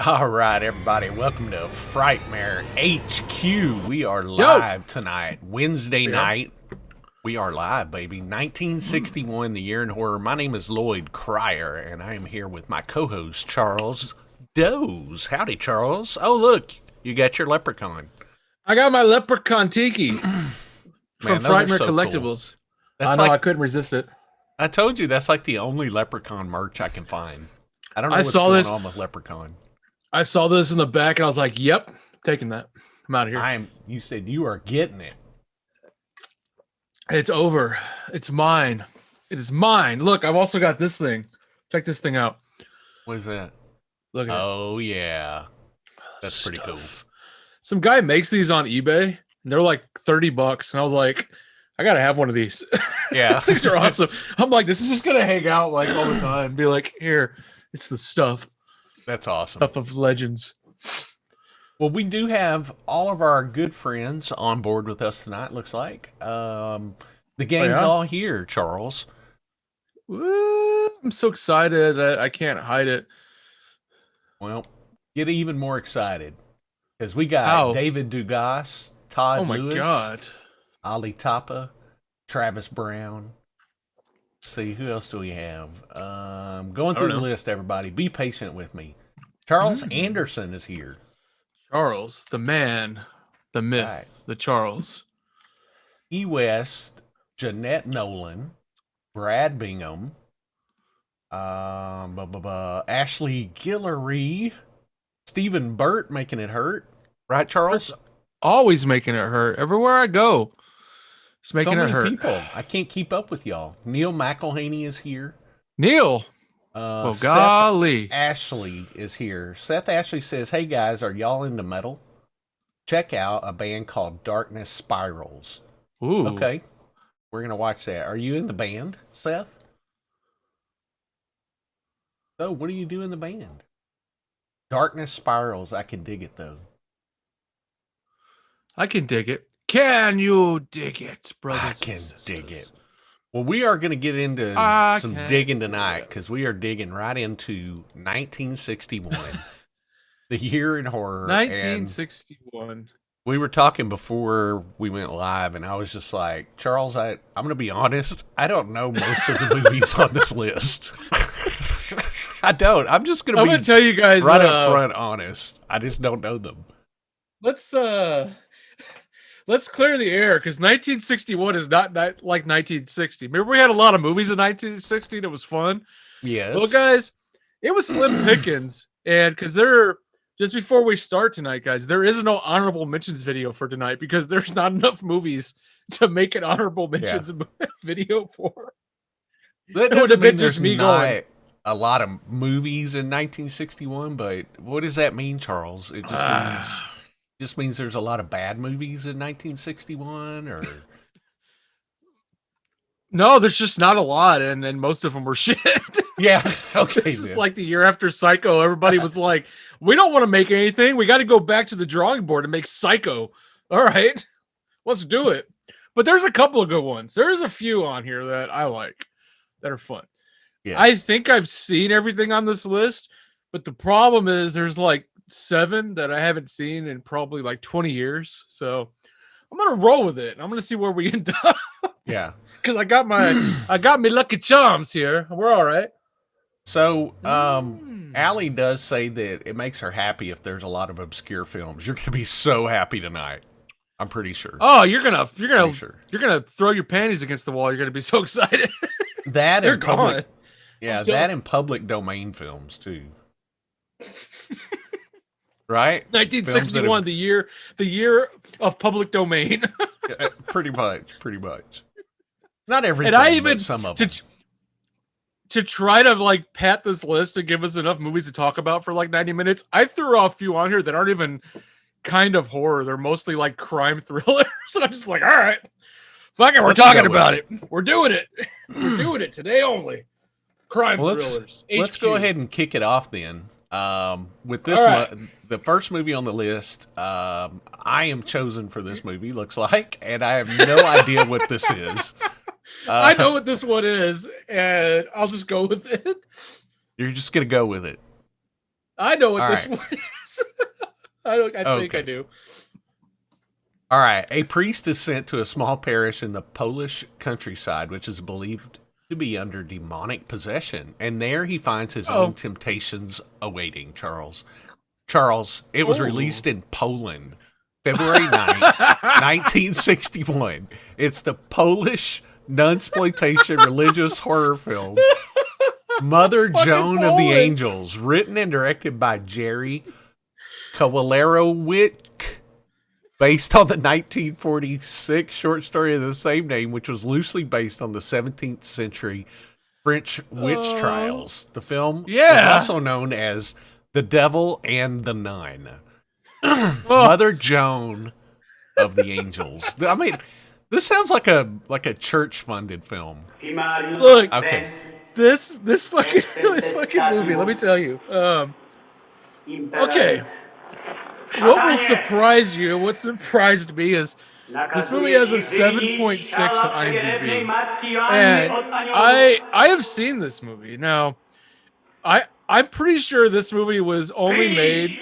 All right, everybody, welcome to Frightmare HQ. We are live tonight, Wednesday night. We are live, baby. 1961, the year in horror. My name is Lloyd Cryer, and I am here with my co-host, Charles Doze. Howdy, Charles. Oh, look, you got your leprechaun. I got my leprechaun tiki from Frightmare so Collectibles. Cool. I know, I couldn't resist it. I told you, that's like the only leprechaun merch I can find. I don't know what's going on with leprechaun. I saw this in the back, and I was like, yep, taking that. I'm out of here. You said you are getting it. It's over. It's mine. It is mine. Look, I've also got this thing. Check this thing out. What is that? Look at it. Oh, yeah. That's pretty cool. Some guy makes these on eBay, and they're like $30, and I was like, I gotta have one of these. Yeah. These things are awesome. I'm like, this is just gonna hang out like all the time. Be like, here, it's the stuff. That's awesome. Stuff of legends. Well, we do have all of our good friends on board with us tonight, looks like. The gang's all here, Charles. Woo, I'm so excited. I can't hide it. Well, get even more excited. Because we got David Dugas, Todd Lewis, Ali Tapa, Travis Brown. Let's see, who else do we have? Going through the list, everybody. Be patient with me. Charles Anderson is here. Charles, the man, the myth, the Charles. E. West, Jeanette Nolan, Brad Bingham, Ashley Guillory, Stephen Burt making it hurt. Right, Charles? Always making it hurt. Everywhere I go. It's making it hurt. People. I can't keep up with y'all. Neil McElhaney is here. Neil. Golly. Seth Ashley is here. Seth Ashley says, hey guys, are y'all into metal? Check out a band called Darkness Spirals. Ooh. Okay. We're going to watch that. Are you in the band, Seth? So, what do you do in the band? Darkness Spirals. I can dig it, though. I can dig it. Can you dig it, brothers and sisters? I can dig it. Well, we are going to get into some digging tonight because we are digging right into 1961, the year in horror. 1961. We were talking before we went live, and I was just like, Charles, I'm going to be honest. I don't know most of the movies on this list. I don't. I'm just going to tell you guys right up front honest. I just don't know them. Let's clear the air because 1961 is not like 1960. Remember, we had a lot of movies in 1960 that was fun. Yes. Well, guys, it was slim pickings, and because just before we start tonight, guys, there is no honorable mentions video for tonight because there's not enough movies to make an honorable mentions video for. That would have been just me going. A lot of movies in 1961, but what does that mean, Charles? It just means there's a lot of bad movies in 1961, or no, there's just not a lot, and most of them were shit. Yeah, okay. It's just like the year after Psycho, everybody was like, "We don't want to make anything. We got to go back to the drawing board and make Psycho." All right, let's do it. But there's a couple of good ones. There's a few on here that I like that are fun. Yes. I think I've seen everything on this list, but the problem is there's like 7 that I haven't seen in probably like 20 years. So I'm gonna roll with it. I'm gonna see where we end up. Yeah, because I got me Lucky Charms here. We're all right. So, Allie does say that it makes her happy if there's a lot of obscure films. You're gonna be so happy tonight. I'm pretty sure. Oh, you're gonna throw your panties against the wall. You're gonna be so excited. That they're gone. Yeah, that in public domain films too. Right? 1961, the year of public domain. Pretty much. Not everything, and I even some of them. To try to like pat this list and give us enough movies to talk about for like 90 minutes, I threw a few on here that aren't even kind of horror. They're mostly like crime thrillers. And I'm just like, all right, fuck it, we're talking about it. We're doing it. We're doing it today only. Crime thrillers. Let's go ahead and kick it off then. With this the first movie on the list, I am chosen for this movie, looks like, and I have no idea what this is. I know what this one is, and I'll just go with it. You're just gonna go with it. I know what All this right. one is. I think I do. All right. A priest is sent to a small parish in the Polish countryside, which is believed to be under demonic possession. And there he finds his own temptations awaiting, Charles. Charles, it was released in Poland, February 9th, 1961. It's the Polish nunsploitation religious horror film, Mother Joan of the Angels, written and directed by Jerry Kawalerowicz, based on the 1946 short story of the same name, which was loosely based on the 17th century French witch trials. The film was also known as The Devil and the Nun. Mother Joan of the Angels. I mean, this sounds like a church-funded film. Look, okay. This fucking movie. Let me tell you. Okay. What will surprise you? What surprised me is this movie has a 7.6 on IMDb, and I have seen this movie. Now, I'm pretty sure this movie was only made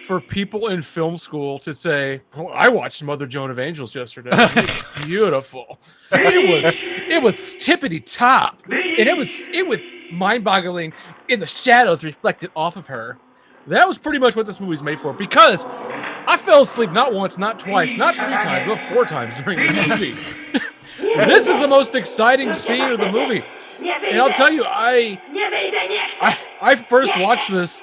for people in film school to say, "Oh, I watched Mother Joan of Angels yesterday. It was beautiful. It was tippity top, and it was mind-boggling in the shadows reflected off of her." That was pretty much what this movie's made for, because I fell asleep not once, not twice, not 3 times, but 4 times during this movie. This is the most exciting scene of the movie. And I'll tell you, I first watched this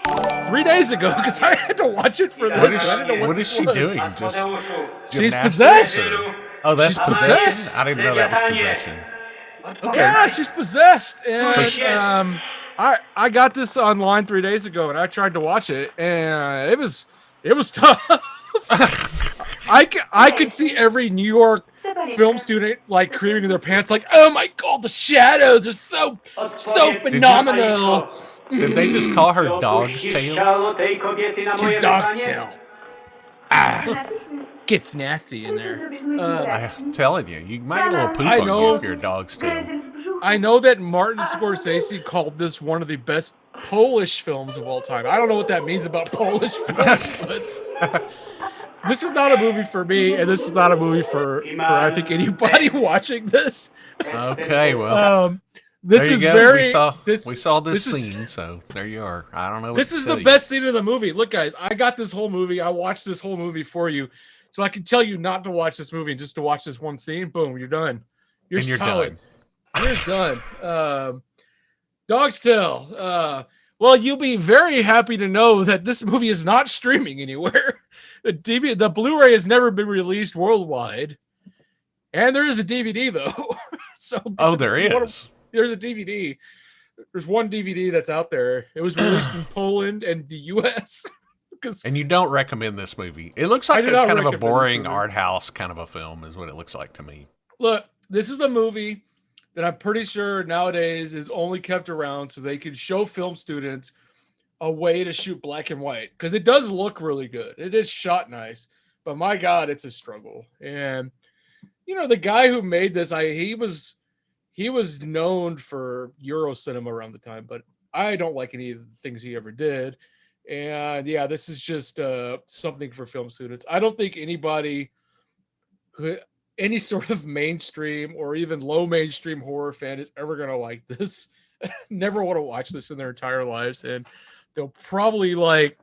3 days ago because I had to watch it for this. What is she doing? She's possessed. Oh, that's possession? I didn't know that was possession. Okay. Yeah, she's possessed. And I got this online 3 days ago, and I tried to watch it, and it was tough. I could see every New York film student like creaming in their pants, like, "Oh my god, the shadows are so phenomenal." Did they just call her Dog's Tail? She's Dog's Tail. Gets nasty in there. I'm telling you, you might get a little poop on you if you're a Dog's Tail. I know that Martin Scorsese called this one of the best Polish films of all time. I don't know what that means about Polish films, but this is not a movie for me, and this is not a movie for I think anybody watching this. Okay, well, this is very. We saw this scene, so there you are. I don't know. This is the best scene of the movie. Look, guys, I got this whole movie. I watched this whole movie for you, so I can tell you not to watch this movie and just to watch this one scene. Boom, you're done. You're solid. You're done. Dog's Tail. Well, you'll be very happy to know that this movie is not streaming anywhere. The Blu-ray has never been released worldwide, and there is a DVD though. There is. There's a DVD. There's one DVD that's out there. It was released in Poland and the U.S. And you don't recommend this movie? It looks like kind of a boring art house kind of a film, is what it looks like to me. Look, this is a movie that I'm pretty sure nowadays is only kept around so they can show film students a way to shoot black and white, because it does look really good. It is shot nice, but my God, it's a struggle. And the guy who made this, he was known for Euro cinema around the time, but I don't like any of the things he ever did. And yeah, this is just something for film students. I don't think any sort of mainstream or even low mainstream horror fan is ever going to like this. Never want to watch this in their entire lives. And they'll probably, like,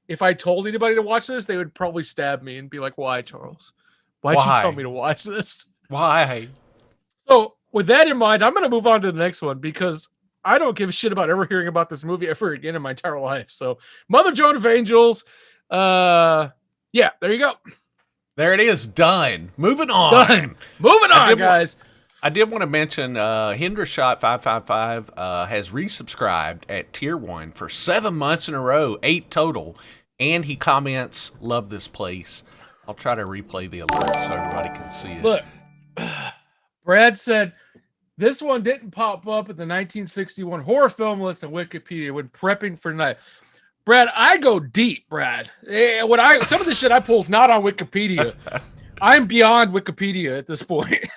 if I told anybody to watch this, they would probably stab me and be like, "Why, Charles? Why'd you tell me to watch this? Why?" So with that in mind, I'm going to move on to the next one, because I don't give a shit about ever hearing about this movie ever again in my entire life. So Mother Joan of Angels. Yeah, there you go. There it is. Done. Moving on. Moving on, guys. I did want to mention Hendershot 555 has resubscribed at Tier 1 for 7 months in a row, 8 total. And he comments, "Love this place." I'll try to replay the alert so everybody can see it. Look, Brad said, "This one didn't pop up at the 1961 horror film list on Wikipedia when prepping for tonight." Brad, I go deep, Brad. Some of the shit I pull is not on Wikipedia. I'm beyond Wikipedia at this point.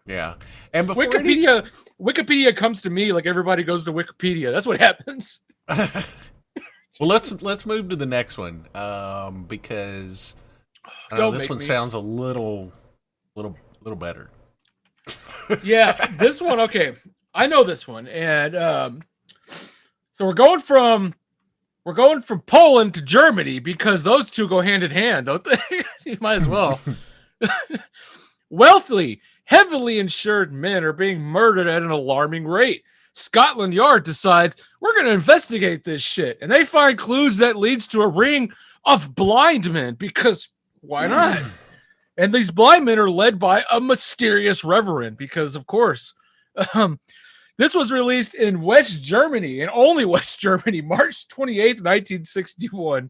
Yeah. And Wikipedia comes to me like everybody goes to Wikipedia. That's what happens. Well, let's move to the next one because I know Don't this make one me. sounds a little better. Yeah, this one. Okay, I know this one, and so we're going from Poland to Germany because those two go hand in hand, don't they? You might as well. Wealthy, heavily insured men are being murdered at an alarming rate. Scotland Yard decides we're going to investigate this shit, and they find clues that leads to a ring of blind men because why not? And these blind men are led by a mysterious reverend because, of course, um, this was released in West Germany and only West Germany, March 28th, 1961.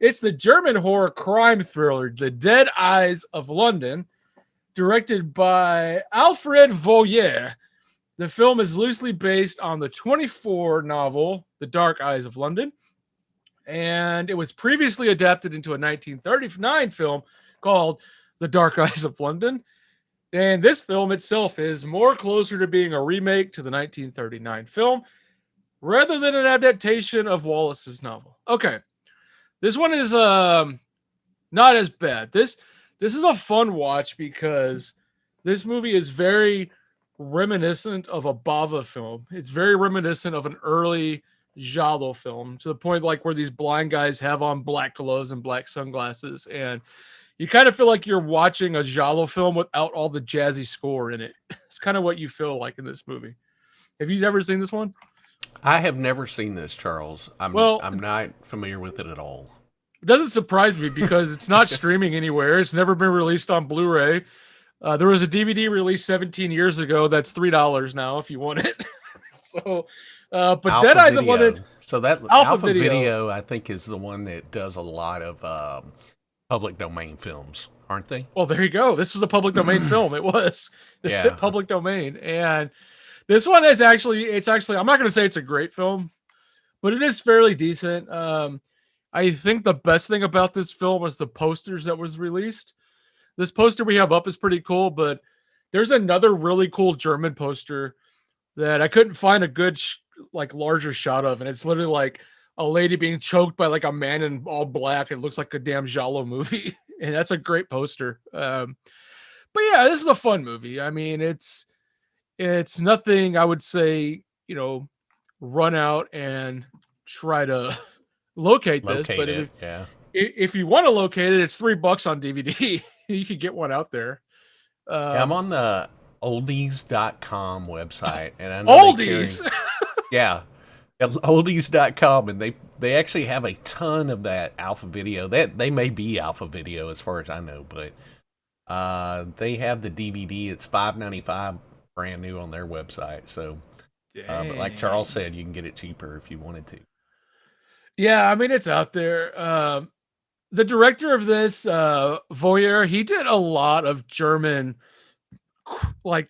It's the German horror crime thriller, The Dead Eyes of London, directed by Alfred Voyer. The film is loosely based on the 24 novel, The Dark Eyes of London, and it was previously adapted into a 1939 film called The Dark Eyes of London. And this film itself is more closer to being a remake to the 1939 film rather than an adaptation of Wallace's novel. Okay. This one is not as bad. This is a fun watch because this movie is very reminiscent of a Bava film. It's very reminiscent of an early Giallo film to the point like where these blind guys have on black gloves and black sunglasses, and you kind of feel like you're watching a Giallo film without all the jazzy score in it. It's kind of what you feel like in this movie. Have you ever seen this one? I have never seen this, Charles. Well, I'm not familiar with it at all. it doesn't surprise me because it's not streaming anywhere. It's never been released on Blu-ray. There was a DVD released 17 years ago. That's $3 now if you want it. So, but Alpha Dead Eyes of Video. London, So that Alpha Alpha Video. Video, I think, is the one that does a lot of public domain films, aren't they? Well, there you go. This was a public domain film. It was. This Yeah. hit public domain, and this one is actually. It's actually. I'm not going to say it's a great film, but it is fairly decent. I think the best thing about this film was the posters that was released. This poster we have up is pretty cool, but there's another really cool German poster that I couldn't find a good like larger shot of, and it's literally like a lady being choked by like a man in all black. It looks like a damn Giallo movie, and that's a great poster. But yeah, this is a fun movie. I mean, it's nothing I would say, run out and try to locate this. Locate But it. Yeah. if you want to locate it, it's $3 on DVD. You could get one out there. Yeah, I'm on the oldies.com website, and I know Oldies. yeah, oldies.com, and they actually have a ton of that Alpha Video. That they may be Alpha Video as far as I know, but they have the DVD. It's $5.95 brand new on their website. So, but like Charles said, you can get it cheaper if you wanted to. Yeah, I mean it's out there. The director of this, Voyer, he did a lot of German, like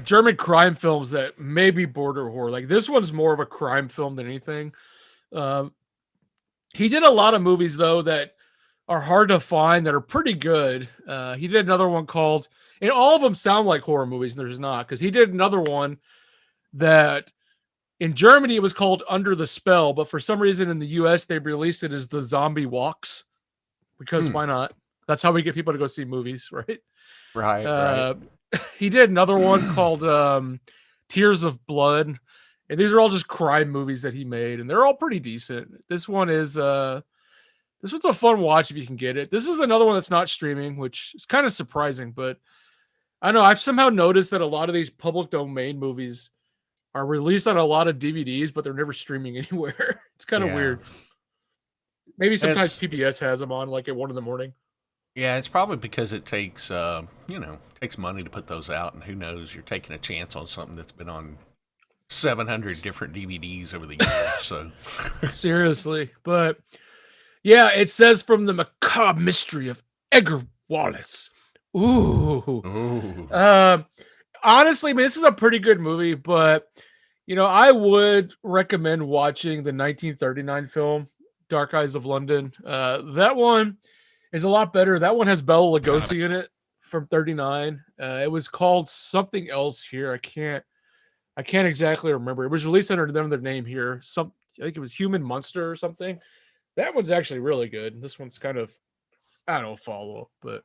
German crime films that maybe border horror. Like this one's more of a crime film than anything. He did a lot of movies though that are hard to find that are pretty good. He did another one called, and all of them sound like horror movies, and there's not, because he did another one that in Germany it was called Under the Spell, but for some reason in the US they released it as The Zombie Walks, because why not? That's how we get people to go see movies, right? Right. He did another one called Tears of Blood, and these are all just crime movies that he made, and they're all pretty decent. This one's a fun watch if you can get it. This is another one that's not streaming, which is kind of surprising, but I know I've somehow noticed that a lot of these public domain movies are released on a lot of DVDs, but they're never streaming anywhere. It's kind of weird. Maybe sometimes PBS has them on like at 1 a.m. Yeah, it's probably because it takes takes money to put those out, and who knows, you're taking a chance on something that's been on 700 different DVDs over the years. So seriously, but yeah, it says from the macabre mystery of Edgar Wallace. Ooh. Honestly, I mean, this is a pretty good movie, but I would recommend watching the 1939 film Dark Eyes of London. That one is a lot better. That one has Bela Lugosi in it from 39. It was called something else here. I can't exactly remember. It was released under their name here. I think it was Human Monster or something. That one's actually really good. This one's kind of, I don't know, follow up, but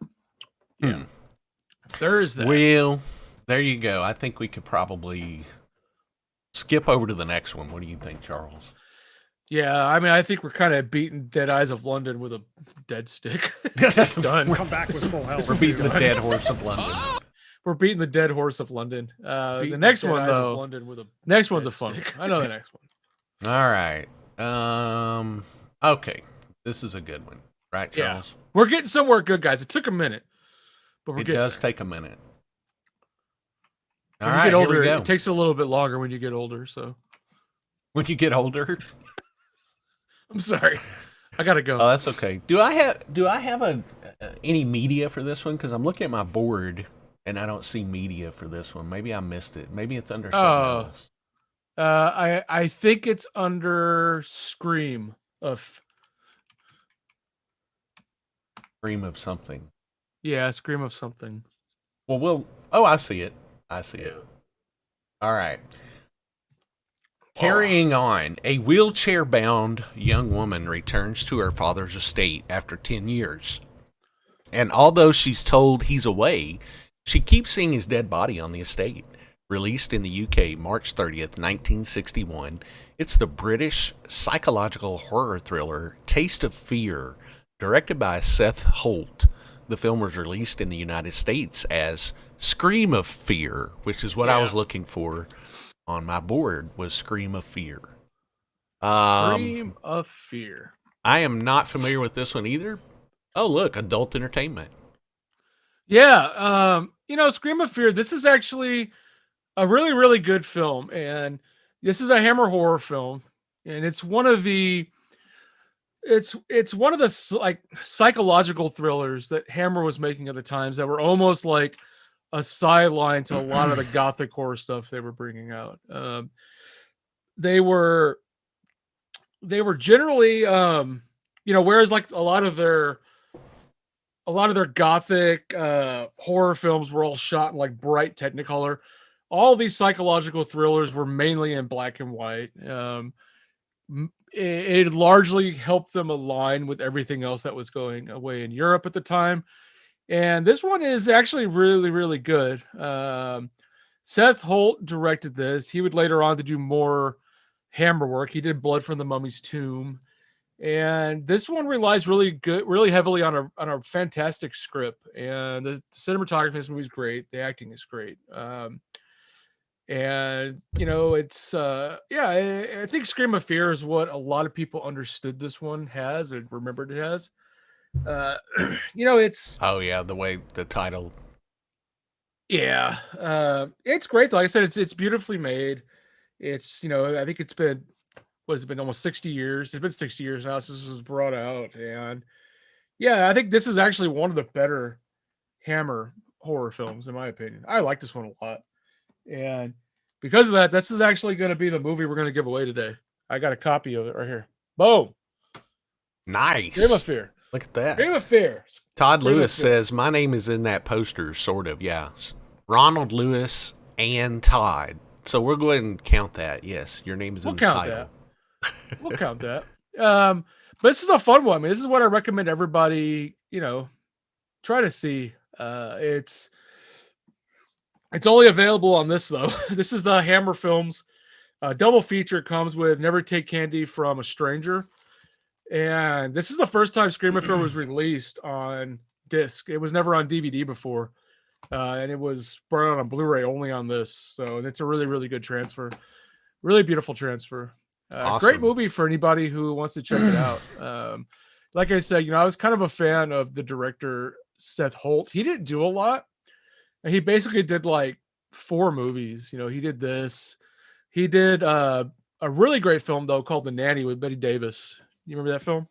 yeah, there is that. Well, there you go. I think we could probably skip over to the next one. What do you think, Charles? Yeah, I mean, I think we're kind of beating Dead Eyes of London with a dead stick. It's done. Come back with full health. We're beating the dead horse of London. We're beating the dead horse of London. The next one, though, next one's a fun one. I know the next one. All right. Okay. This is a good one, right, Charles? Yeah. We're getting somewhere good, guys. It took a minute, but it does take a minute. All when right, you get older, here we go. it takes a little bit longer when you get older. So when you get older, I'm sorry, I gotta go. Oh, that's okay. Do I have any media for this one? Because I'm looking at my board and I don't see media for this one. Maybe I missed it. Maybe it's under something else. I think it's under Scream of something. Yeah, Scream of something. Well, oh, I see it. All right. Carrying on, a wheelchair-bound young woman returns to her father's estate after 10 years. And although she's told he's away, she keeps seeing his dead body on the estate. Released in the UK March 30th, 1961, it's the British psychological horror thriller Taste of Fear, directed by Seth Holt. The film was released in the United States as Scream of Fear, which is what I was looking for on my board, was Scream of Fear. Scream of Fear. I am not familiar with this one either. Oh, look, adult entertainment. Yeah, Scream of Fear, this is actually a really, really good film, and this is a Hammer horror film, and it's one of the like psychological thrillers that Hammer was making at the times that were almost like a sideline to a lot of the gothic horror stuff they were bringing out. They were generally, whereas like a lot of their gothic horror films were all shot in like bright Technicolor, all these psychological thrillers were mainly in black and white. It largely helped them align with everything else that was going away in Europe at the time. And this one is actually really, really good. Seth Holt directed this. He would later on to do more Hammer work. He did Blood from the Mummy's Tomb. And this one relies really heavily on a fantastic script. And the cinematography in this movie is great. The acting is great. It's I think Scream of Fear is what a lot of people understood this one has and remembered it as. It's the way the title. Yeah, it's great though. Like I said, it's beautifully made. It's I think it's been almost 60 years. It's been 60 years now since this was brought out, and yeah, I think this is actually one of the better Hammer horror films in my opinion. I like this one a lot. And because of that, this is actually going to be the movie we're going to give away today. I got a copy of it right here. Boom. Nice. Scream of Fear. Look at that. Scream of Fear. Todd Lewis says, my name is in that poster, sort of, yeah. Ronald Lewis and Todd. So we'll go ahead and count that. Yes, your name is in the title. We'll count that. But this is a fun one. I mean, this is what I recommend everybody, try to see. It's only available on this, though. This is the Hammer Films. Double feature comes with Never Take Candy from a Stranger. And this is the first time Scream of Fear was released on disc. It was never on DVD before. And it was brought out on Blu-ray only on this. So it's a really, really good transfer. Really beautiful transfer. Awesome. Great movie for anybody who wants to check it out. Like I said, I was kind of a fan of the director, Seth Holt. He didn't do a lot. And he basically did like 4 movies. He did this. He did a really great film, though, called The Nanny with Bette Davis. You remember that film?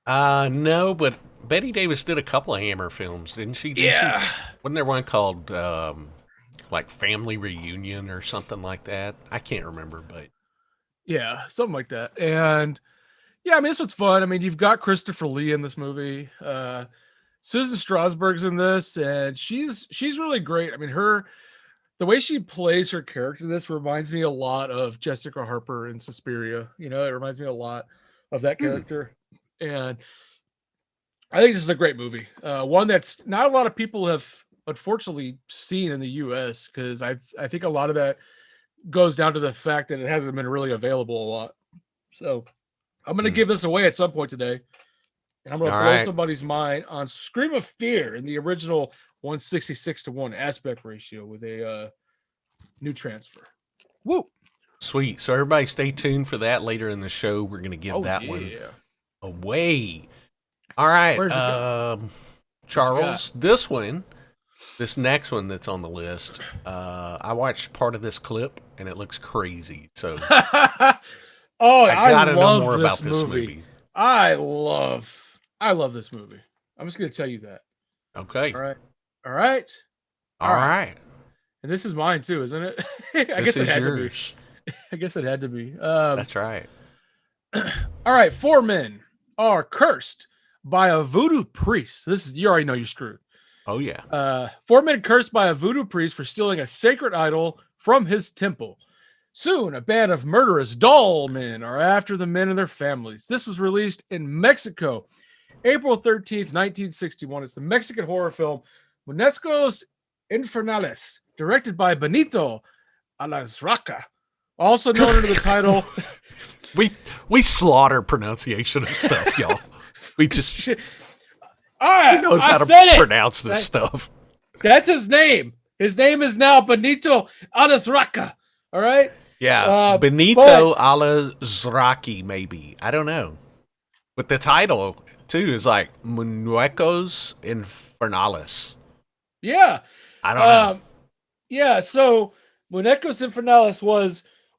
No, but Bette Davis did a couple of Hammer films, didn't she? Yeah. Wasn't there one called like Family Reunion or something like that? I can't remember, but yeah, something like that. And yeah, I mean, this was fun. I mean, you've got Christopher Lee in this movie. Susan Strasberg's in this, and she's really great. I mean, her the way she plays her character, this reminds me a lot of Jessica Harper in Suspiria. You know, it reminds me a lot of that character. And I think this is a great movie. One that's not a lot of people have unfortunately seen in the US, because I think a lot of that goes down to the fact that it hasn't been really available a lot. So I'm going to give this away at some point today. And I'm going to blow somebody's mind on Scream of Fear in the original 166-1 aspect ratio with a new transfer. Woo! Sweet. So everybody stay tuned for that later in the show. We're going to give that one away. All right. Charles, this next one that's on the list, I watched part of this clip and it looks crazy. So I gotta know more about this movie. I love this movie. I'm just going to tell you that. Okay. All right. And this is mine too, isn't it? I guess it had to be. I guess it had to be. That's right. All right. 4 men are cursed by a voodoo priest. You already know you're screwed. Oh yeah. 4 men cursed by a voodoo priest for stealing a sacred idol from his temple. Soon, a band of murderous doll men are after the men and their families. This was released in Mexico, April 13th, 1961. It's the Mexican horror film Muñecos Infernales, directed by Benito Alazraca, also known under the title. We slaughter pronunciation of stuff, y'all. We just who knows how to pronounce this stuff. That's his name. His name is now Benito Alazraca. All right. Yeah, Benito Alazraqui, maybe. I don't know. But the title too is like Muñecos Infernales. Yeah. I don't know. Yeah, so Muñecos Infernales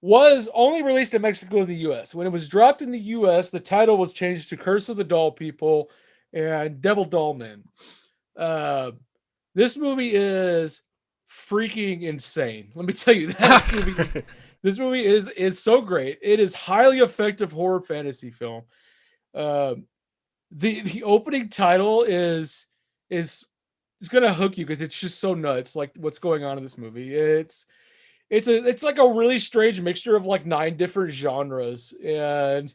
was only released in Mexico and the US. When it was dropped in the US, the title was changed to Curse of the Doll People and Devil Doll Men. This movie is freaking insane. Let me tell you that. This movie is so great. It is highly effective horror fantasy film. The opening title is going to hook you because it's just so nuts, like what's going on in this movie. It's like a really strange mixture of like 9 different genres, and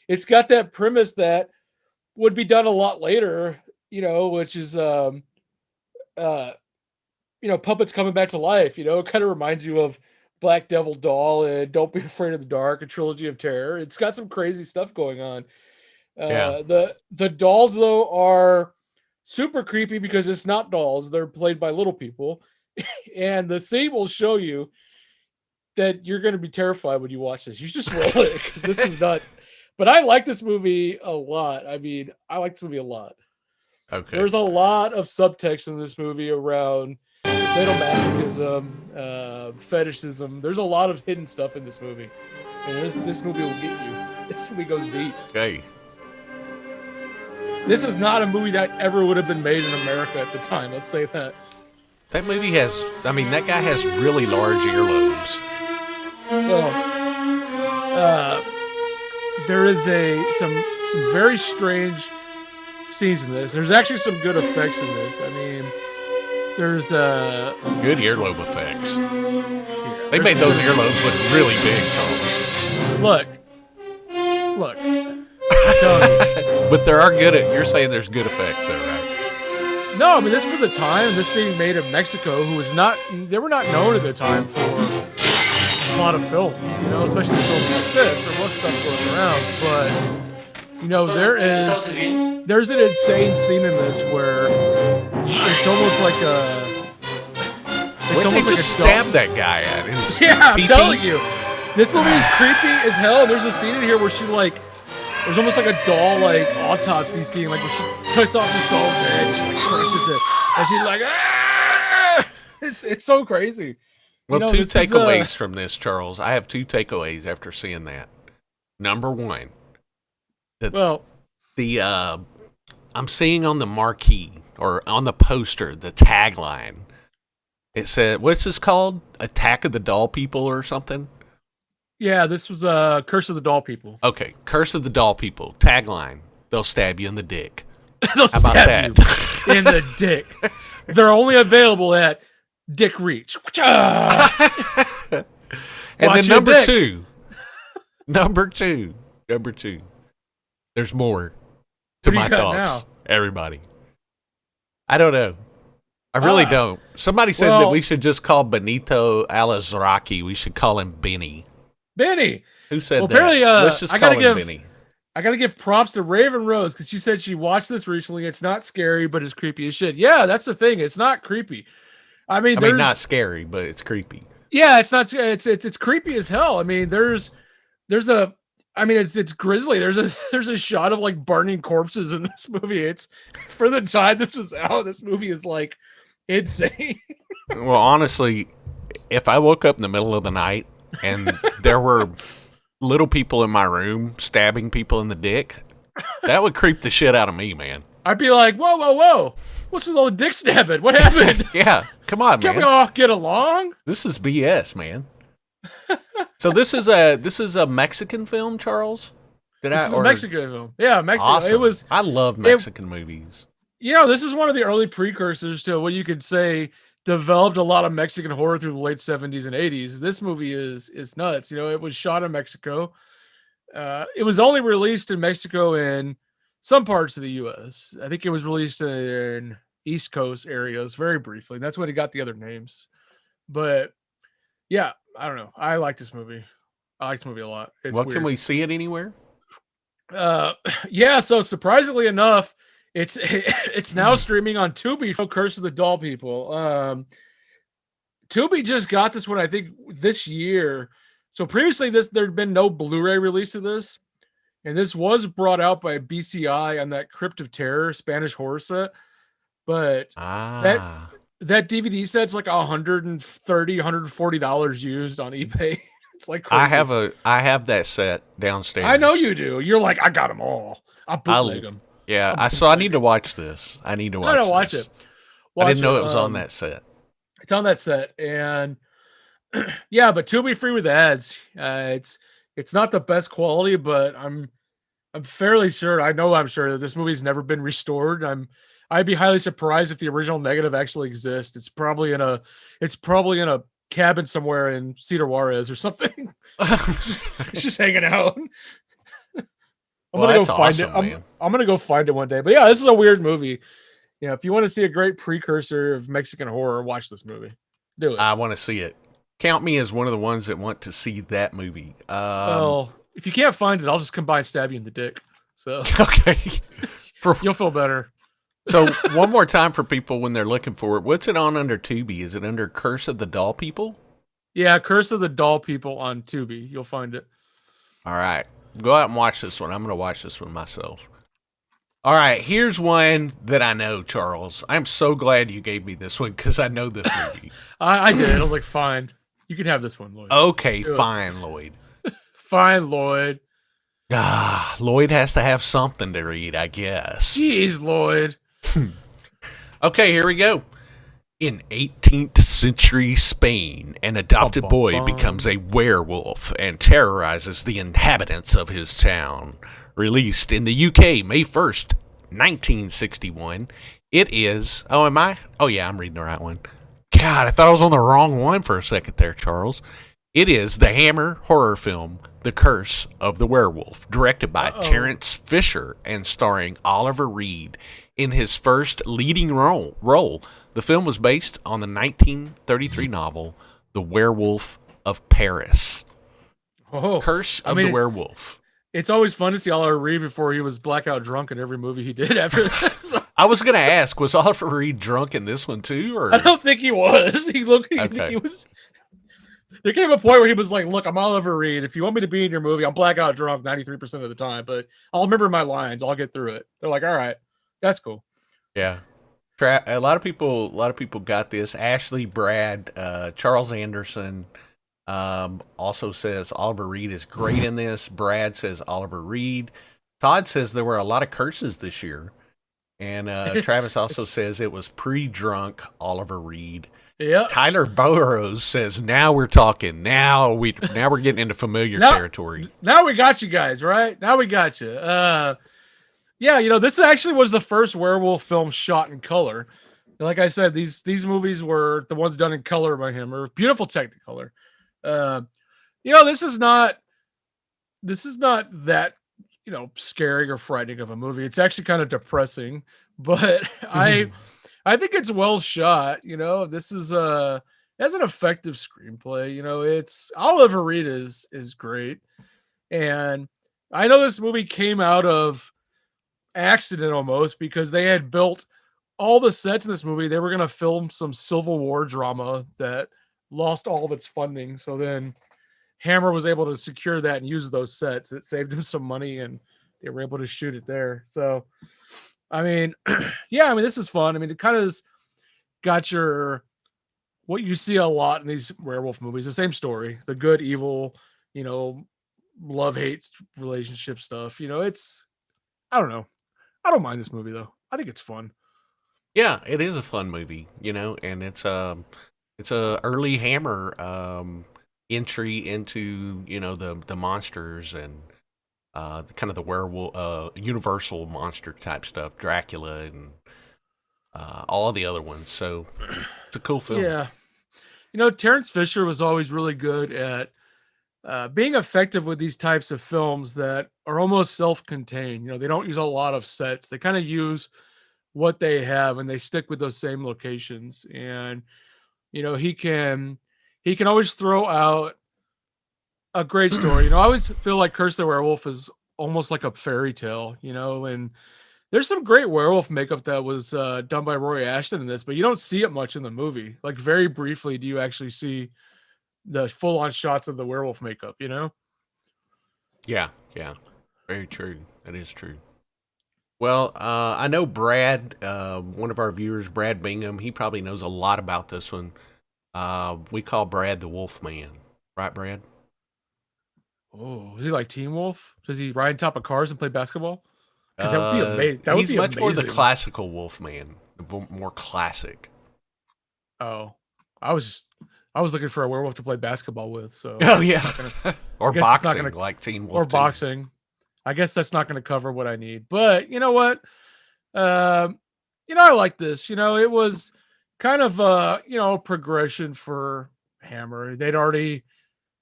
it's got that premise that would be done a lot later, which is puppets coming back to life. It kind of reminds you of Black Devil Doll and Don't Be Afraid of the Dark, a trilogy of terror. It's got some crazy stuff going on. The dolls though are super creepy because it's not dolls. They're played by little people. And the scene will show you that you're going to be terrified when you watch this. You just roll it because this is nuts. But I like this movie a lot. I mean, I like this movie a lot. Okay. There's a lot of subtext in this movie around sadomasochism, fetishism. There's a lot of hidden stuff in this movie. And this movie will get you. This movie goes deep. Okay. This is not a movie that ever would have been made in America at the time. Let's say that. That movie that guy has really large earlobes. There is some very strange scenes in this. There's actually some good effects in this. I mean, there's good earlobe effects. They made those earlobes look really big, Charles. Look. I'm telling you. But there are you're saying there's good effects though, right? No, I mean, this for the time, this being made in Mexico, they were not known at the time for a lot of films, especially films like this. There was stuff going around, but, there's an insane scene in this where it's almost like stab that guy at him. Yeah, I'm telling you. This movie is creepy as hell. There's a scene in here where there's almost like a doll, autopsy scene, like where she takes off this doll's head, and she crushes it, and she's like, ah! It's so crazy. Well, 2 takeaways from this, Charles. I have 2 takeaways after seeing that. Number 1, I'm seeing on the marquee or on the poster the tagline. It said, "What's this called? Attack of the Doll People" or something. Yeah, this was Curse of the Doll People. Okay, Curse of the Doll People. Tagline: they'll stab you in the dick. They'll stab you in the dick. They're only available at dick reach. And Watch then your number dick. two. Number two. There's more to What do you my got thoughts, now? everybody. I don't know. I really don't. Somebody said that we should just call Benito Alazraki. We should call him Benny. Benny. Who said that? Apparently, Let's just call him Benny. I gotta give props to Raven Rose because she said she watched this recently. It's not scary, but it's creepy as shit. Yeah, that's the thing. It's not creepy. I mean, not scary, but it's creepy. Yeah, it's not. It's creepy as hell. I mean, it's grisly. There's a shot of like burning corpses in this movie. It's for the time this was out. This movie is like insane. Well, honestly, if I woke up in the middle of the night and there were little people in my room stabbing people in the dick, that would creep the shit out of me, man. I'd be like, whoa. What's with all the dick stabbing? What happened? Yeah, come on, man. Can we all get along? This is BS, man. So this is a Mexican film, Charles? This is a Mexican film. Yeah, Mexico. Awesome. I love Mexican movies. This is one of the early precursors to what you could say developed a lot of Mexican horror through the late 70s and 80s. This movie is nuts. It was shot in Mexico. It was only released in Mexico and some parts of the U.S. I think it was released in East Coast areas very briefly. That's when it got the other names. But yeah, I don't know. I like this movie. I like this movie a lot. It's weird. Can we see it anywhere? Yeah. So surprisingly enough, it's now streaming on Tubi. Curse of the Doll People. Tubi just got this one, I think, this year. So previously, there'd been no Blu-ray release of this. And this was brought out by BCI on that Crypt of Terror Spanish horror set. But that DVD set's like $130, $140 used on eBay. It's like crazy. I have that set downstairs. I know you do. You're like, I got them all. I'll bootleg them. Yeah, I need to watch this. I need to watch it. I didn't know it was on that set. It's on that set. And yeah, but Tubi free with ads. It's not the best quality, but I'm fairly sure. I'm sure that this movie's never been restored. I'd be highly surprised if the original negative actually exists. It's probably in a cabin somewhere in Cedar Juarez or something. it's just hanging out. I'm gonna go find it. I'm gonna go find it one day. But yeah, this is a weird movie. If you want to see a great precursor of Mexican horror, watch this movie. Do it. I want to see it. Count me as one of the ones that want to see that movie. Well, if you can't find it, I'll just come by and stab you in the dick. So okay, you'll feel better. So one more time for people when they're looking for it. What's it on under Tubi? Is it under Curse of the Doll People? Yeah, Curse of the Doll People on Tubi. You'll find it. All right. Go out and watch this one. I'm going to watch this one myself. All right. Here's one that I know, Charles. I'm so glad you gave me this one because I know this movie. I did. I was like, fine. You can have this one, Lloyd. Okay, fine, Lloyd. Fine, Lloyd. Lloyd has to have something to read, I guess. Jeez, Lloyd. Okay, here we go. In 18th century Spain, an adopted boy becomes a werewolf and terrorizes the inhabitants of his town. Released in the UK May 1st, 1961. It is... Oh, am I? Oh, yeah, I'm reading the right one. God, I thought I was on the wrong one for a second there, Charles. It is the Hammer horror film, The Curse of the Werewolf, directed by Terrence Fisher and starring Oliver Reed in his first leading role. The film was based on the 1933 novel, The Werewolf of Paris. Curse of the Werewolf. It's always fun to see Oliver Reed before he was blackout drunk in every movie he did after that. So. I was going to ask, was Oliver Reed drunk in this one too? Or? I don't think he was. He was. There came a point where he was like, look, I'm Oliver Reed. If you want me to be in your movie, I'm blackout drunk 93% of the time, but I'll remember my lines. I'll get through it. They're like, all right, that's cool. Yeah. A lot of people got this. Ashley, Brad, Charles Anderson also says Oliver Reed is great in this. Brad says Oliver Reed. Todd says there were a lot of curses this year. And Travis also says it was pre-drunk Oliver Reed. Yeah. Tyler Burrows says, now we're talking. Now we're getting into familiar territory. Now we got you guys, right? Now we got you. Yeah, this actually was the first werewolf film shot in color. like I said, these movies were the ones done in color by him, or beautiful Technicolor. Uh, this is not that scary or frightening of a movie. It's actually kind of depressing, but I think it's well shot. This is has an effective screenplay. It's Oliver Reed is great, and I know this movie came out of accident almost because they had built all the sets in this movie. They were going to film some Civil War drama that lost all of its funding. So then Hammer was able to secure that and use those sets. It saved him some money and they were able to shoot it there. So, I mean, yeah, I mean, this is fun. I mean, it kind of got what you see a lot in these werewolf movies, the same story, the good, evil, love, hate relationship stuff. I don't know. I don't mind this movie though. I think it's fun. Yeah, it is a fun movie, and it's a early Hammer entry into the monsters and kind of the werewolf universal monster type stuff, Dracula and all the other ones. So it's a cool film. Yeah, Terrence Fisher was always really good at being effective with these types of films that are almost self-contained. They don't use a lot of sets. They kind of use what they have and they stick with those same locations. And he can always throw out a great story. I always feel like Curse the Werewolf is almost like a fairy tale. And there's some great werewolf makeup that was done by Roy Ashton in this, but you don't see it much in the movie. Like very briefly do you actually see the full-on shots of the werewolf makeup. Yeah, very true. That is true. Well, I know Brad, one of our viewers, Brad Bingham, he probably knows a lot about this one. We call Brad the Wolf Man. Right, Brad? Oh, is he like Teen Wolf? Does he ride on top of cars and play basketball? Because that would be amazing. He's much more the classical Wolf Man, more classic. Oh, I was looking for a werewolf to play basketball with. So oh yeah, or boxing like Teen Wolf. Or boxing. I guess that's not going to cover what I need. But you know what? I like this. It was kind of a progression for Hammer. They'd already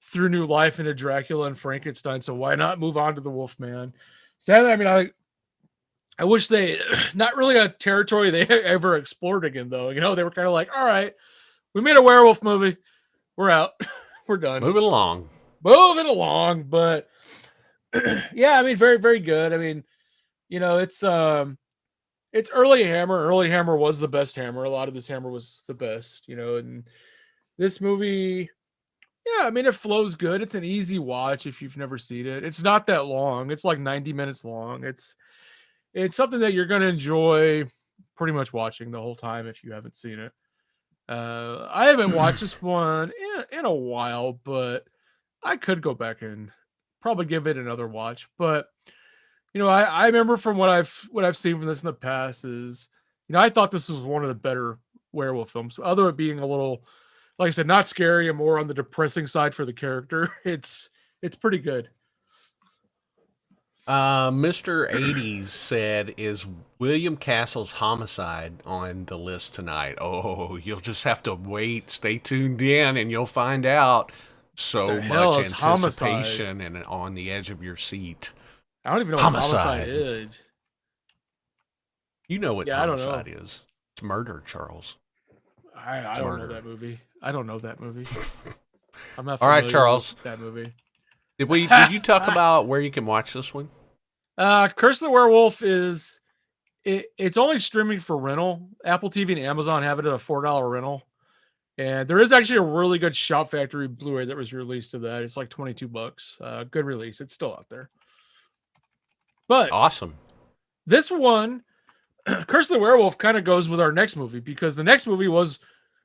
threw new life into Dracula and Frankenstein, so why not move on to the Wolfman? Sadly, I mean, I wish they not really a territory they ever explored again, though. They were kind of like, all right, we made a werewolf movie. We're out. We're done. Moving along. But yeah, I mean, very, very good. I mean, it's early Hammer. Early Hammer was the best Hammer. A lot of this Hammer was the best, and this movie, yeah, I mean, it flows good. It's an easy watch if you've never seen it. It's not that long. It's like 90 minutes long. It's something that you're going to enjoy pretty much watching the whole time if you haven't seen it. I haven't watched this one in a while, but I could go back and probably give it another watch. But I remember from what I've seen from this in the past is I thought this was one of the better werewolf films. Other than being a little, like I said, not scary and more on the depressing side for the character. It's pretty good. Mr. 80s said, is William Castle's Homicide on the list tonight? Oh, you'll just have to wait. Stay tuned in and you'll find out. So much anticipation and on the edge of your seat. I don't even know what Homicide is. You know what Homicide is. It's murder, Charles. I don't know that movie. I don't know that movie. I'm not familiar all right, Charles. With that movie. Did you talk about where you can watch this one? Curse of the Werewolf it's only streaming for rental. Apple TV and Amazon have it at a $4 rental. And there is actually a really good Shop Factory Blu-ray that was released of that. It's like $22. Good release. It's still out there. But awesome. This one, Curse of the Werewolf, kind of goes with our next movie because the next movie was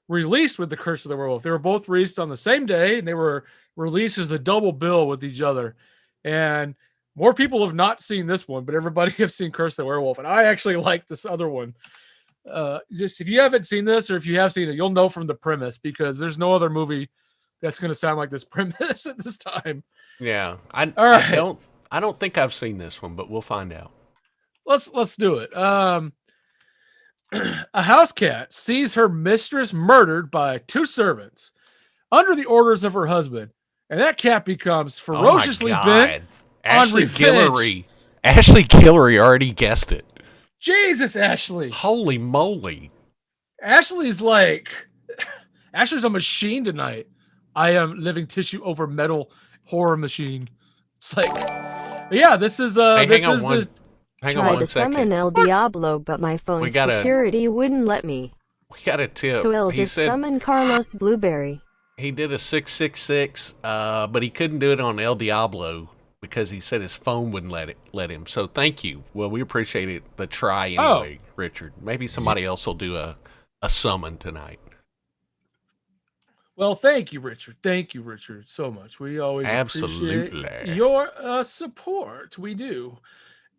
released with the Curse of the Werewolf. They were both released on the same day, and they were released as a double bill with each other. And more people have not seen this one, but everybody has seen Curse of the Werewolf. And I actually like this other one. Just if you haven't seen this or if you have seen it, you'll know from the premise because there's no other movie that's going to sound like this premise at this time. Yeah. I don't think I've seen this one, but we'll find out. Let's do it. A house cat sees her mistress murdered by two servants under the orders of her husband, and that cat becomes Oh my ferociously bent God. on Ashley revenge. Guillory. Ashley Guillory already guessed it. Jesus, Ashley. Holy moly. Ashley's a machine tonight. I am living tissue over metal horror machine. It's like, yeah, this is Hey, this hang on is one, the hang on Tried one to second. summon El Diablo, but my phone's security wouldn't let me. We got a tip. So I'll He just said summon Carlos Blueberry. he did a 666, but he couldn't do it on El Diablo because he said his phone wouldn't let him. So thank you. Well, we appreciate it. The try anyway, Richard. Maybe somebody else will do a summon tonight. Well, thank you, Richard. Thank you, Richard, so much. We always Absolutely. appreciate your support. We do.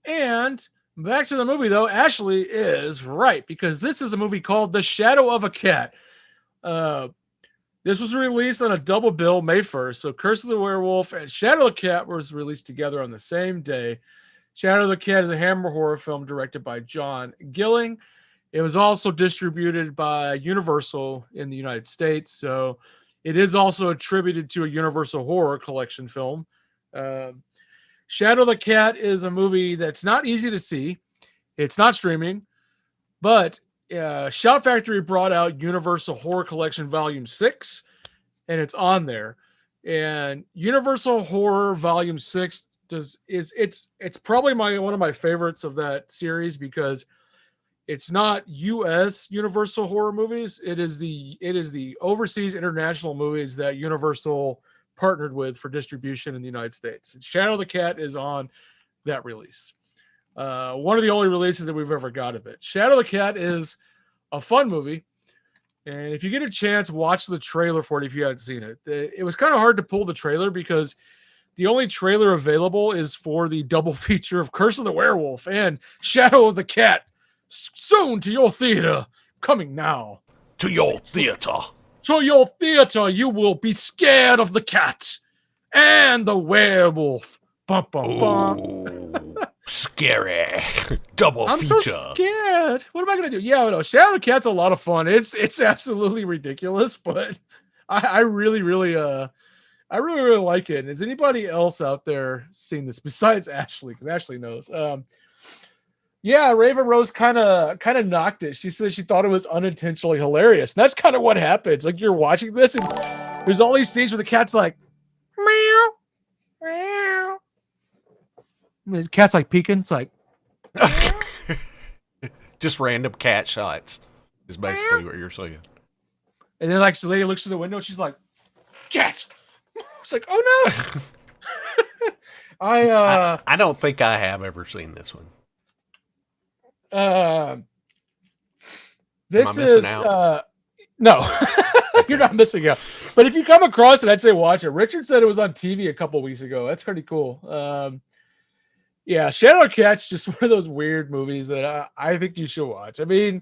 And back to the movie, though. Ashley is right, because this is a movie called The Shadow of a Cat. This was released on a double bill May 1st. So Curse of the Werewolf and Shadow of the Cat was released together on the same day. Shadow of the Cat is a Hammer horror film directed by John Gilling. It was also distributed by Universal in the United States. So it is also attributed to a Universal Horror Collection film. Shadow of the Cat is a movie that's not easy to see. It's not streaming, but Shout Factory brought out Universal Horror Collection Volume 6, and it's on there. And Universal Horror Volume 6 it's probably one of my favorites of that series, because it's not U.S. Universal horror movies. It is the overseas international movies that Universal partnered with for distribution in the United States. And Shadow of the Cat is on that release. One of the only releases that we've ever got of it. Shadow of the Cat is a fun movie. And if you get a chance, watch the trailer for it if you haven't seen it. It was kind of hard to pull the trailer because the only trailer available is for the double feature of Curse of the Werewolf and Shadow of the Cat. Soon to your theater. Coming now. To your theater. To your theater, you will be scared of the cat and the werewolf. Bum, bum, bum. Ooh, scary. Double I'm feature. so scared. What am I going to do? Yeah, no, Shadow of the Cat's a lot of fun. It's absolutely ridiculous, but I really like it. Has anybody else out there seen this besides Ashley? Because Ashley knows. Yeah, Raven Rose kind of knocked it. She said she thought it was unintentionally hilarious. And that's kind of what happens. Like, you're watching this and there's all these scenes where the cat's like, meow, meow. I mean, the cat's like peeking. It's like, just random cat shots is basically what you're saying. And then like the lady looks through the window and she's like, cat. It's like, oh no. I don't think I have ever seen this one. This Am I missing is out? no, you're not missing out. But if you come across it, I'd say watch it. Richard said it was on TV a couple weeks ago. That's pretty cool. Yeah, Shadow of the Cat's just one of those weird movies that I think you should watch. I mean,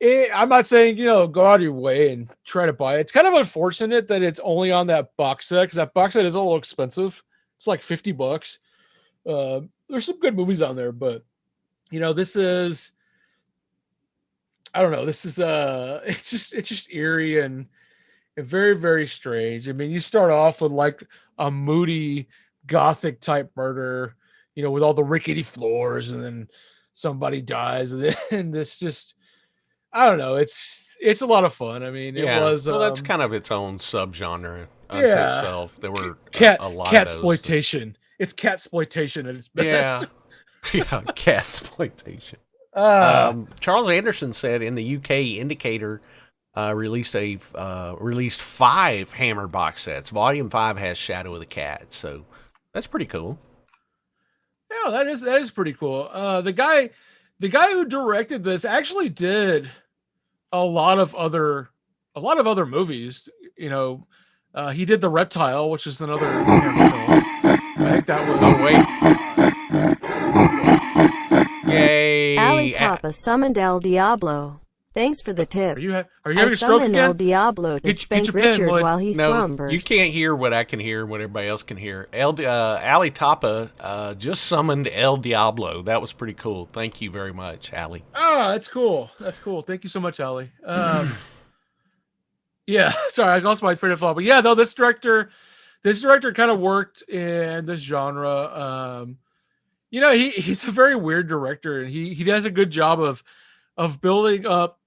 I'm not saying, go out of your way and try to buy it. It's kind of unfortunate that it's only on that box set, because that box set is a little expensive. It's like $50. There's some good movies on there, but this is, I don't know. This is it's just eerie and very, very strange. I mean, you start off with like a moody gothic type murder, with all the rickety floors, and then somebody dies, and then this just, I don't know. It's a lot of fun. I mean, it was. Well, that's kind of its own subgenre unto Yeah. itself. There were cat a lot cat of those. exploitation. It's cat exploitation at its best. Yeah, cat exploitation. Charles Anderson said in the UK, Indicator released 5 Hammer box sets. Volume 5 has Shadow of the Cat, so that's pretty cool. Yeah, that is pretty cool. The guy who directed this actually did a lot of other movies. He did The Reptile, which is another Hammer film. I think that was. Oh wait! Yay! Ali Tapa summoned El Diablo. Thanks for the tip. Are you having I a stroke summon again? El Diablo to spank your pen, Richard Lloyd. while he No, slumbers. you can't hear what I can hear, what everybody else can hear. Ali Tapa just summoned El Diablo. That was pretty cool. Thank you very much, Ali. Oh, that's cool. That's cool. Thank you so much, Ali. Yeah, sorry, I lost my train of thought. But yeah, though this director kind of worked in this genre. He's a very weird director, and he does a good job of building up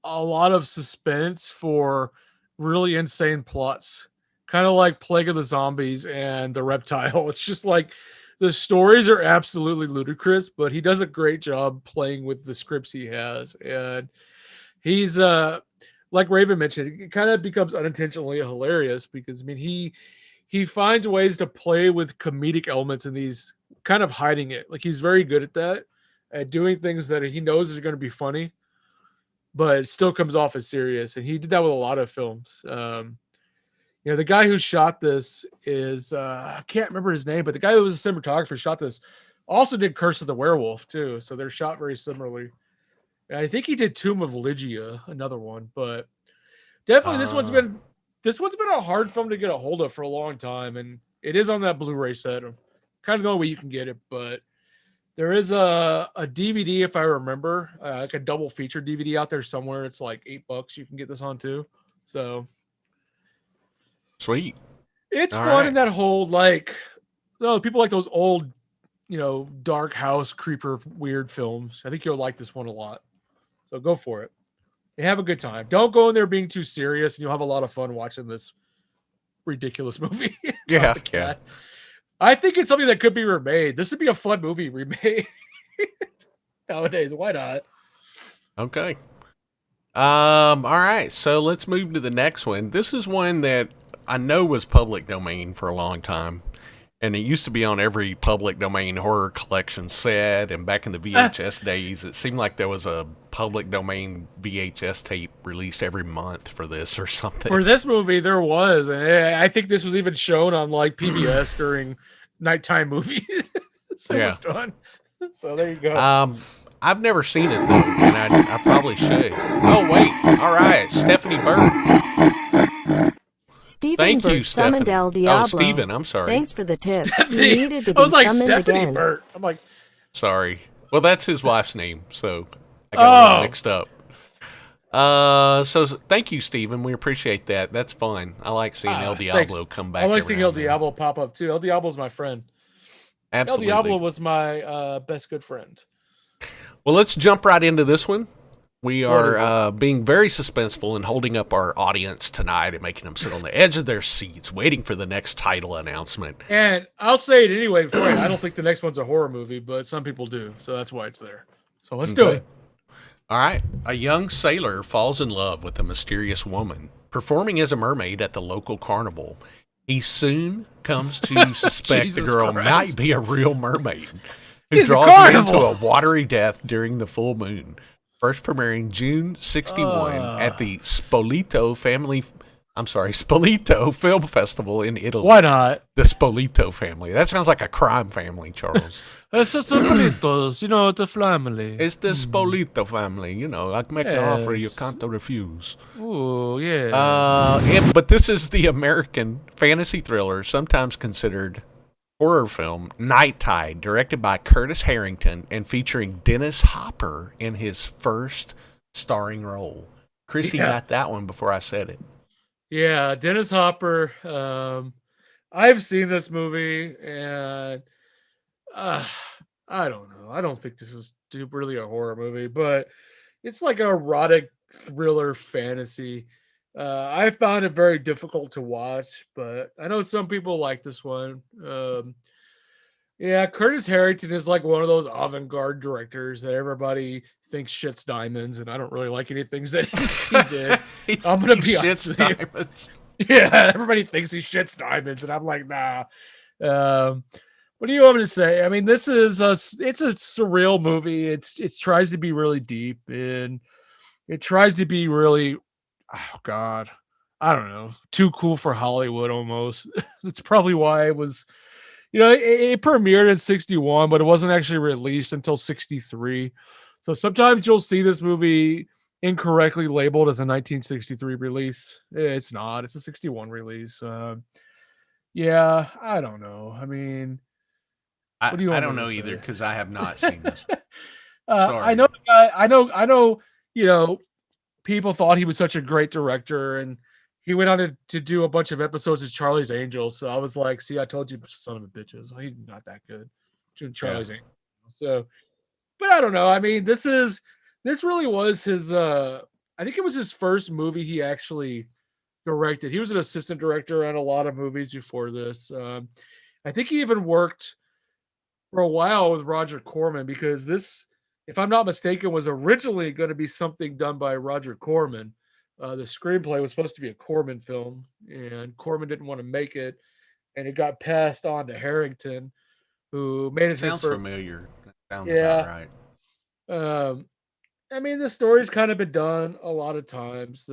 a lot of suspense for really insane plots, kind of like Plague of the Zombies and The Reptile. It's just like the stories are absolutely ludicrous, but he does a great job playing with the scripts he has. And he's like Raven mentioned, it kind of becomes unintentionally hilarious because he finds ways to play with comedic elements in these, kind of hiding it. Like he's very good at that, at doing things that he knows is going to be funny, but it still comes off as serious. And he did that with a lot of films. The guy who shot this is I can't remember his name, but the guy who was a cinematographer shot this also did Curse of the Werewolf too. So they're shot very similarly. And I think he did Tomb of Lygia, another one, but definitely this one's been a hard film to get a hold of for a long time, and it is on that Blu-ray set. Kind of the only way you can get it, but there is a DVD, if I remember, like a double feature DVD out there somewhere. It's like $8. You can get this on too. So sweet. It's all fun right. In that whole people like those old, dark house creeper weird films. I think you'll like this one a lot. So go for it. And have a good time. Don't go in there being too serious, and you'll have a lot of fun watching this ridiculous movie. Yeah. I think it's something that could be remade. This would be a fun movie remade nowadays. Why not? Okay. All right. So let's move to the next one. This is one that I know was public domain for a long time. And it used to be on every public domain horror collection set. And back in the VHS days, it seemed like there was a public domain VHS tape released every month for this or something. For this movie, there was. And I think this was even shown on like PBS during nighttime movies. So it was fun. So there you go. I've never seen it, though, and I probably should. Oh, wait. All right. Stephanie Burt. Thank you, summoned El Diablo. Oh, Steven, I'm sorry. Thanks for the tip. Stephanie. He needed to be I was like, summoned Stephanie again. Burt. I'm like, sorry. Well, that's his wife's name, so I got a little mixed up. So thank you, Steven. We appreciate that. That's fun. I like seeing El Diablo come back. I like seeing El Diablo pop up, too. El Diablo's my friend. Absolutely. El Diablo was my best good friend. Well, let's jump right into this one. We are being very suspenseful and holding up our audience tonight and making them sit on the edge of their seats, waiting for the next title announcement. And I'll say it anyway. I don't think the next one's a horror movie, but some people do, so that's why it's there. So let's do it. All right. A young sailor falls in love with a mysterious woman performing as a mermaid at the local carnival. He soon comes to suspect the girl might be a real mermaid who draws him to a watery death during the full moon. First premiering June 61 at the Spoleto Film Festival in Italy. Why not? The Spoleto family. That sounds like a crime family, Charles. It's the Spolitos, it's a family. It's the Spoleto family, I can make an offer you can't refuse. Oh, yeah. But this is the American fantasy thriller, sometimes considered horror film, Night Tide, directed by Curtis Harrington and featuring Dennis Hopper in his first starring role. Chrissy got that one before I said it. Yeah, Dennis Hopper. I've seen this movie, and I don't know. I don't think this is really a horror movie, but it's like an erotic thriller fantasy. I found it very difficult to watch, but I know some people like this one. Curtis Harrington is like one of those avant-garde directors that everybody thinks shits diamonds, and I don't really like any things that he did. I'm gonna be honest with you. Yeah, everybody thinks he shits diamonds, and I'm like, nah. What do you want me to say? I mean, this is it's a surreal movie. It tries to be really deep, and it tries to be really, oh God, I don't know, too cool for Hollywood almost. That's probably why it was, it premiered in 61, but it wasn't actually released until 63. So sometimes you'll see this movie incorrectly labeled as a 1963 release. It's not. It's a 61 release. Yeah, I don't know. I mean, what do you I want don't me know to either say? because I have not seen this. I Sorry. know the guy. I know. You know, people thought he was such a great director, and he went on to do a bunch of episodes of Charlie's Angels. So I was like, see, I told you, son of a bitches. He's not that good. Doing Charlie's Angels. So, but I don't know. I mean, this really was his. I think it was his first movie he actually directed. He was an assistant director on a lot of movies before this. I think he even worked for a while with Roger Corman because this, if I'm not mistaken, was originally going to be something done by Roger Corman. The screenplay was supposed to be a Corman film, and Corman didn't want to make it, and it got passed on to Harrington, who made it his Sounds first. familiar. That sounds Yeah. about right. I mean, the story's kind of been done a lot of times.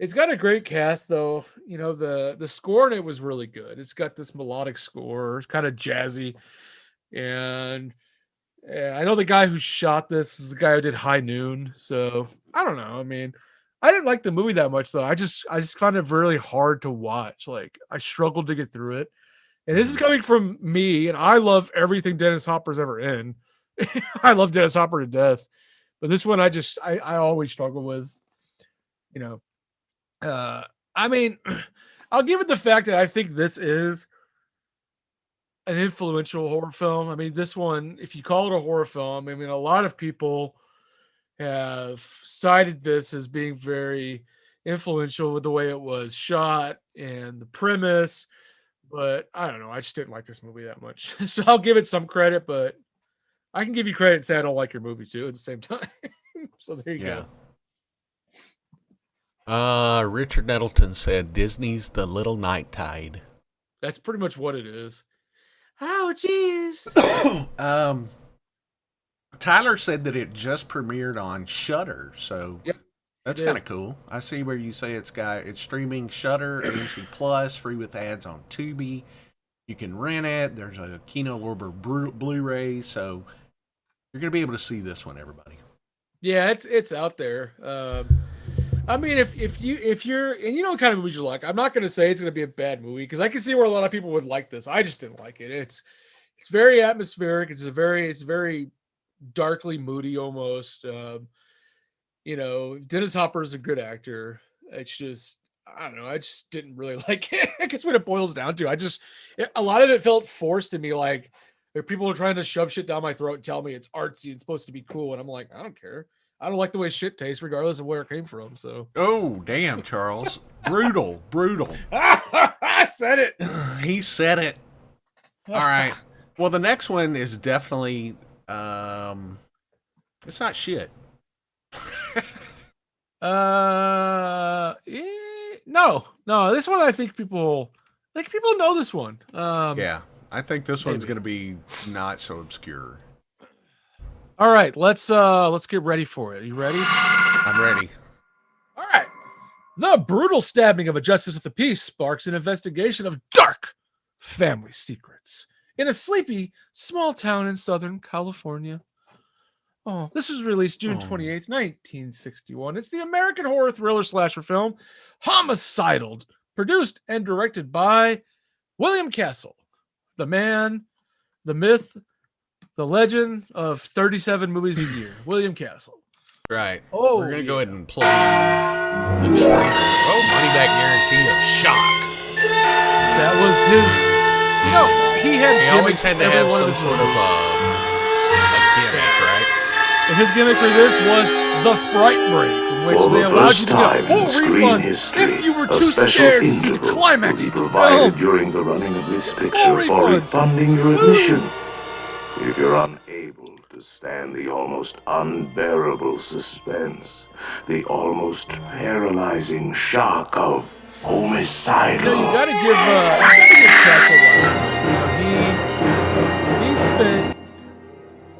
It's got a great cast though. You know, the score in it was really good. It's got this melodic score, it's kind of jazzy. And I know the guy who shot this is the guy who did High Noon. So I don't know. I mean, I didn't like the movie that much though. I just found it really hard to watch. Like I struggled to get through it. And this is coming from me, and I love everything Dennis Hopper's ever in. I love Dennis Hopper to death. But this one I always struggle with, you know. I mean, I'll give it the fact that I think this is an influential horror film. I mean, this one, if you call it a horror film, I mean, a lot of people have cited this as being very influential with the way it was shot and the premise. But I don't know. I just didn't like this movie that much. So I'll give it some credit, but I can give you credit and say I don't like your movie too at the same time. So there you go. Richard Nettleton said Disney's The Little Night Tide. That's pretty much what it is. Oh, jeez. Tyler said that it just premiered on Shudder, so yep, that's kind of cool. I see where you say it's streaming Shudder, AMC Plus, free with ads on Tubi. You can rent it. There's a Kino Lorber Blu-ray, so you're gonna be able to see this one, everybody. Yeah, it's out there. I mean, if you're and you know what kind of movies you like, I'm not gonna say it's gonna be a bad movie because I can see where a lot of people would like this. I just didn't like it. It's very atmospheric. It's very darkly moody almost. You know, Dennis Hopper's a good actor. It's just I don't know. I just didn't really like it. I guess what it boils down to, a lot of it felt forced to me. Like people are trying to shove shit down my throat and tell me it's artsy and supposed to be cool, and I'm like, I don't care. I don't like the way shit tastes, regardless of where it came from. So. Oh damn, Charles! brutal. I said it. He said it. All right. Well, the next one is definitely. It's not shit. No. This one I think people know this one. Yeah, I think this one's gonna be not so obscure. All right, let's get ready for it. Are you ready? I'm ready. All right. The brutal stabbing of a justice of the peace sparks an investigation of dark family secrets in a sleepy small town in Southern California. Oh, this was released June 28th, 1961. It's the American horror thriller slasher film Homicidal, produced and directed by William Castle, the man, the myth, the legend of 37 movies a year, William Castle. Right. Oh, we're going to go ahead and play the trailer. Oh, money back guarantee of Shock. That was his, he always had to have some sort of a gimmick, right? And his gimmick for this was the fright break, in which they allowed you to get a full refund if you were too scared to see the climax of the film. During the running of this picture for refunding your admission. If you're unable to stand the almost unbearable suspense, the almost paralyzing shock of Homicidal. You gotta give Castle one. He spent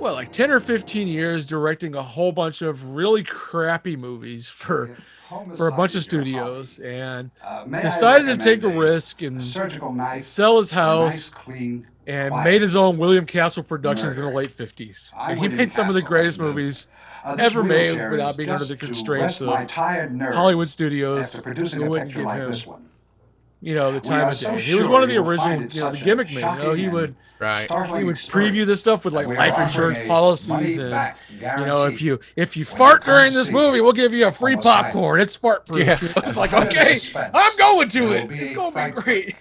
like 10 or 15 years directing a whole bunch of really crappy movies for a bunch of studios, and decided to take a risk and sell his house, and quiet, made his own William Castle Productions in the murder. late 50s. I And he went in made some of the Castle greatest and, movies this ever made wheelchair without is being under just the to constraints rest my of tired nerves Hollywood after studios producing who a wouldn't picture give like him, this one. the We time are of so day. He was sure one of the you will original, find it the such a gimmick man. shocking He would and Right. startling preview this stuff with like and we are life offering insurance a policies and money-back guarantee. if you When fart you come during to this see movie, we'll give you a free Homicidal. popcorn. It's fart proof. Yeah. And Like, behind the okay, suspense, I'm going there to will it. be It's a gonna be fright great. break.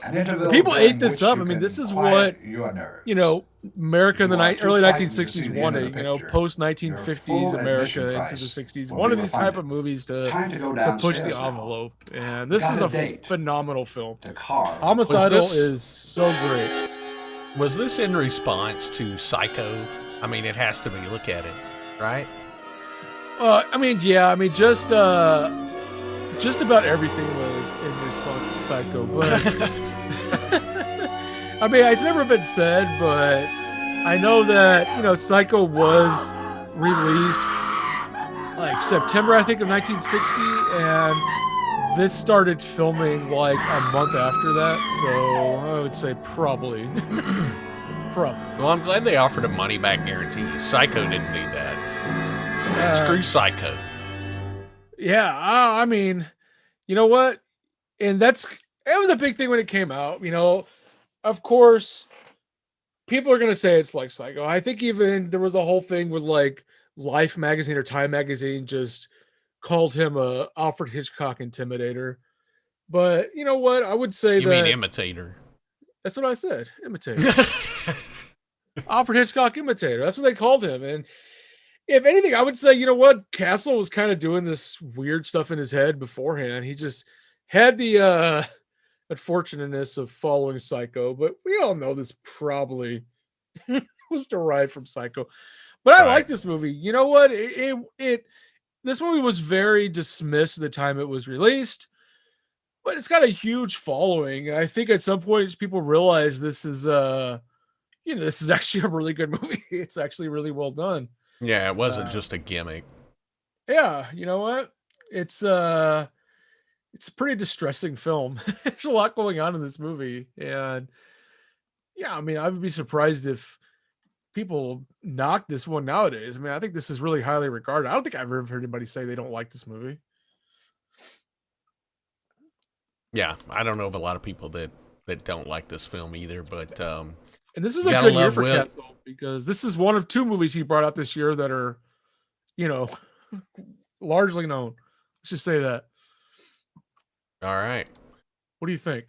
An interval People during ate this which up. you I mean, can this is quiet what your nerves. America in You the are too early frightened to 1960s see the end wanted, of the picture. post Your 1950s full America admission into the price 60s. will One be of these type refunded. of movies to Time to go push the downstairs now. envelope, and this Got is a a date phenomenal film. to carve. Homicidal this- is so great. Was this in response to Psycho? I mean, it has to be. Look at it, right? Just about everything was in response to Psycho, but I mean, it's never been said, but I know that Psycho was released like September, I think, of 1960, and this started filming like a month after that. So I would say probably. Well, I'm glad they offered a money back guarantee. Psycho didn't need that. Screw Psycho. Yeah, I mean, you know what? And it was a big thing when it came out. Of course, people are gonna say it's like Psycho. I think even there was a whole thing with like Life magazine or Time magazine just called him a Alfred Hitchcock intimidator. But you know what? I would say You mean imitator? That's what I said. Imitator. Alfred Hitchcock imitator. That's what they called him. And if anything, I would say, you know what? Castle was kind of doing this weird stuff in his head beforehand. He just had the unfortunateness of following Psycho, but we all know this probably was derived from Psycho. But I like this movie. You know what? This movie was very dismissed at the time it was released, but it's got a huge following. And I think at some point people realize this is this is actually a really good movie. It's actually really well done. Yeah, it wasn't just a gimmick. Yeah, you know what? It's a pretty distressing film. There's a lot going on in this movie. And yeah, I mean, I would be surprised if people knock this one nowadays. I mean, I think this is really highly regarded. I don't think I've ever heard anybody say they don't like this movie. Yeah, I don't know of a lot of people that don't like this film either, but and this is a good year for Castle because this is one of two movies he brought out this year that are, largely known. Let's just say that. All right. What do you think?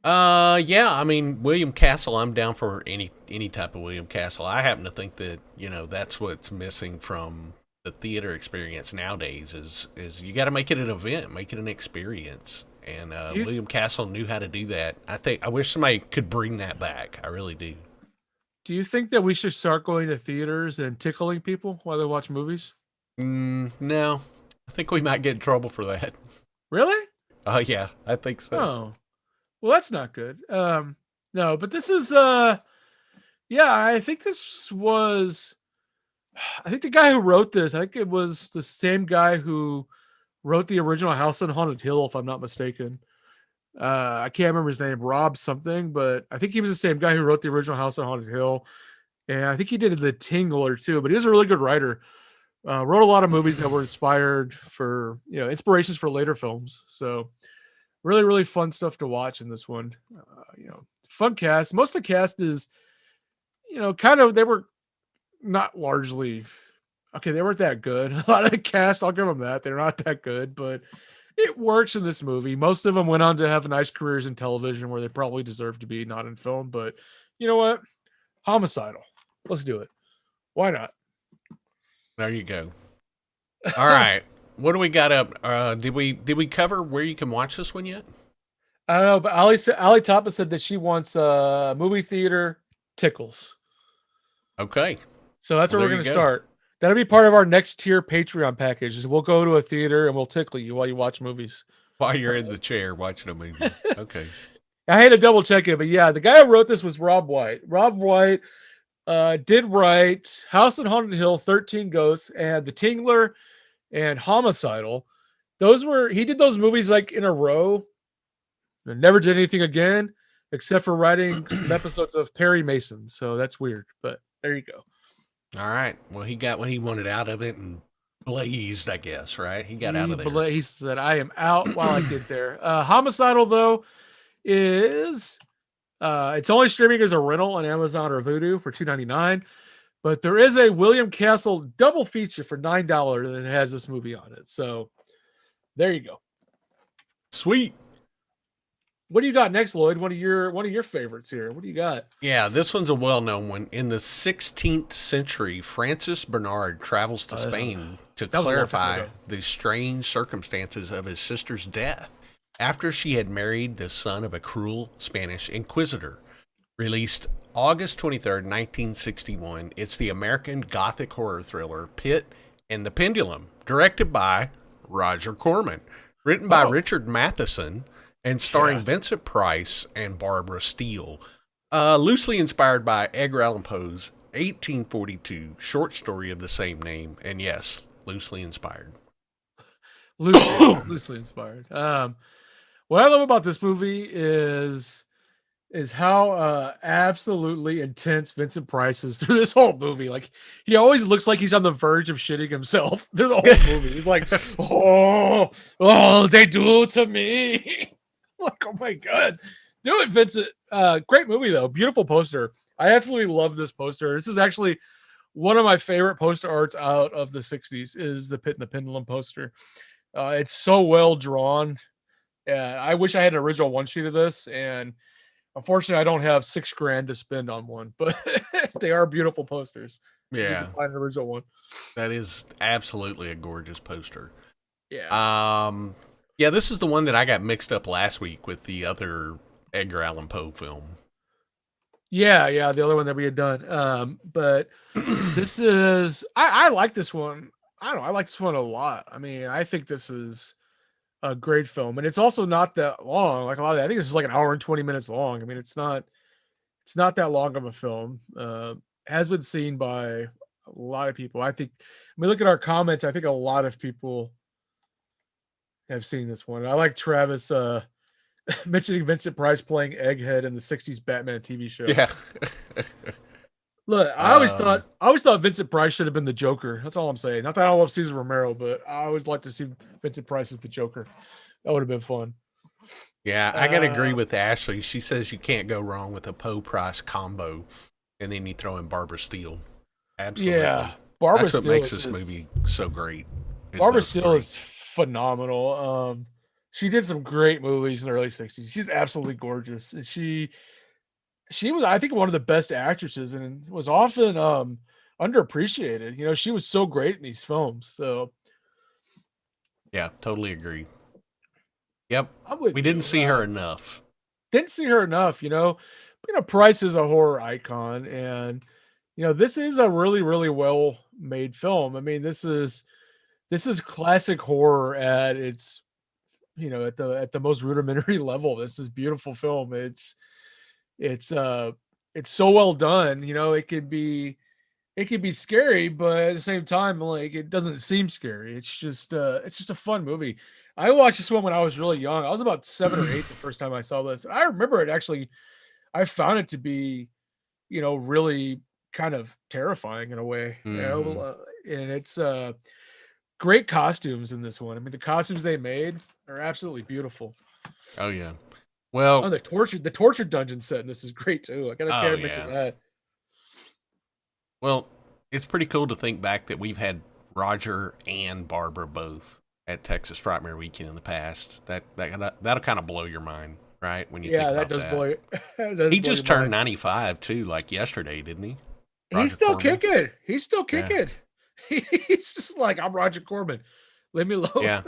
Yeah, I mean, William Castle, I'm down for any type of William Castle. I happen to think that, that's what's missing from the theater experience nowadays is you got to make it an event, make it an experience. And William Castle knew how to do that. I wish somebody could bring that back. I really do. Do you think that we should start going to theaters and tickling people while they watch movies? No. I think we might get in trouble for that. Really? Yeah, I think so. Oh. Well, that's not good. No, but this is I think I think the guy who wrote this, I think it was the same guy who wrote the original House on Haunted Hill, if I'm not mistaken. I can't remember his name, Rob something, but I think he was the same guy who wrote the original House on Haunted Hill. And I think he did The Tingler too, but he was a really good writer. Wrote a lot of movies that were inspired for, inspirations for later films. So really, really fun stuff to watch in this one. Fun cast. Most of the cast is, they were not largely, they weren't that good. A lot of the cast, I'll give them that. They're not that good, but it works in this movie. Most of them went on to have nice careers in television where they probably deserve to be, not in film. But you know what? Homicidal. Let's do it. Why not? There you go. All right. What do we got up? Did we cover where you can watch this one yet? I don't know, but Ali Tapa said that she wants movie theater tickles. Okay. So that's where we're going to start. That'll be part of our next tier Patreon package. Is we'll go to a theater and we'll tickle you while you watch movies. While you're in the chair watching a movie. Okay. I had to double check it, but yeah, the guy who wrote this was Rob White. Rob White did write House on Haunted Hill, 13 Ghosts, and The Tingler, and Homicidal. He did those movies like in a row. And never did anything again. except for writing some episodes of Perry Mason. So that's weird, but there you go. All right. Well, he got what he wanted out of it and blazed, I guess, right? He got out of there. He said, I am out while I get there. Homicidal, though, is it's only streaming as a rental on Amazon or Vudu for $2.99. But there is a William Castle double feature for $9 that has this movie on it. So there you go. Sweet. What do you got next, Lloyd? One of your favorites here. What do you got? Yeah, this one's a well-known one. In the 16th century, Francis Bernard travels to Spain to clarify the strange circumstances of his sister's death after she had married the son of a cruel Spanish inquisitor. Released August 23rd, 1961, it's the American Gothic horror thriller Pit and the Pendulum, directed by Roger Corman, written by Richard Matheson, and starring Vincent Price and Barbara Steele. Loosely inspired by Edgar Allan Poe's 1842 short story of the same name, and yes, loosely inspired. Loosely inspired. What I love about this movie is how absolutely intense Vincent Price is through this whole movie. Like, he always looks like he's on the verge of shitting himself through the whole movie. He's like, oh, they do it to me. Like, oh my God. Do it, Vincent. Great movie, though. Beautiful poster. I absolutely love this poster. This is actually one of my favorite poster arts out of the 60s is the Pit and the Pendulum poster. It's so well drawn. I wish I had an original one sheet of this, and unfortunately, I don't have $6,000 to spend on one, but they are beautiful posters. Yeah, find an original one. That is absolutely a gorgeous poster. Yeah. Yeah, this is the one that I got mixed up last week with the other Edgar Allan Poe film. Yeah, the other one that we had done. But this is I like this one. I like this one a lot. I mean, I think this is a great film, and it's also not that long. Like a lot of I think this is like an hour and 20 minutes long. I mean, it's not that long of a film. Has been seen by a lot of people. I think when we look at our comments, I think a lot of people have seen this one. I like Travis mentioning Vincent Price playing Egghead in the 60s Batman TV show. Yeah. Look, I always thought Vincent Price should have been the Joker. That's all I'm saying. Not that I love Cesar Romero, but I always like to see Vincent Price as the Joker. That would have been fun. Yeah, I gotta agree with Ashley. She says you can't go wrong with a Poe Price combo, and then you throw in Barbara Steele. Absolutely. Yeah, That's what makes this movie so great. Barbara Steele is phenomenal. She did some great movies in the early 60s. She's absolutely gorgeous. And she was, I think, one of the best actresses and was often underappreciated. You know, she was so great in these films. So yeah, totally agree. Yep. We didn't see her enough. You know, Price is a horror icon, and this is a really, really well made film. I mean, this is classic horror at its, at the most rudimentary level. This is beautiful film. It's so well done. It can be scary, but at the same time, like, it doesn't seem scary. It's just a fun movie. I watched this one when I was really young. I was about 7 or 8 the first time I saw this. And I remember it actually. I found it to be, really kind of terrifying in a way. And it's great costumes in this one. I mean, the costumes they made are absolutely beautiful. Oh yeah. Well, the torture dungeon set in this is great too. I gotta mention that. Well, it's pretty cool to think back that we've had Roger and Barbara both at Texas Frightmare Weekend in the past. That'll kind of blow your mind, right? When you think about that. He just turned 95 too, like yesterday, didn't he? He's still kicking. He's just like, I'm Roger Corman. Leave me alone. Yeah.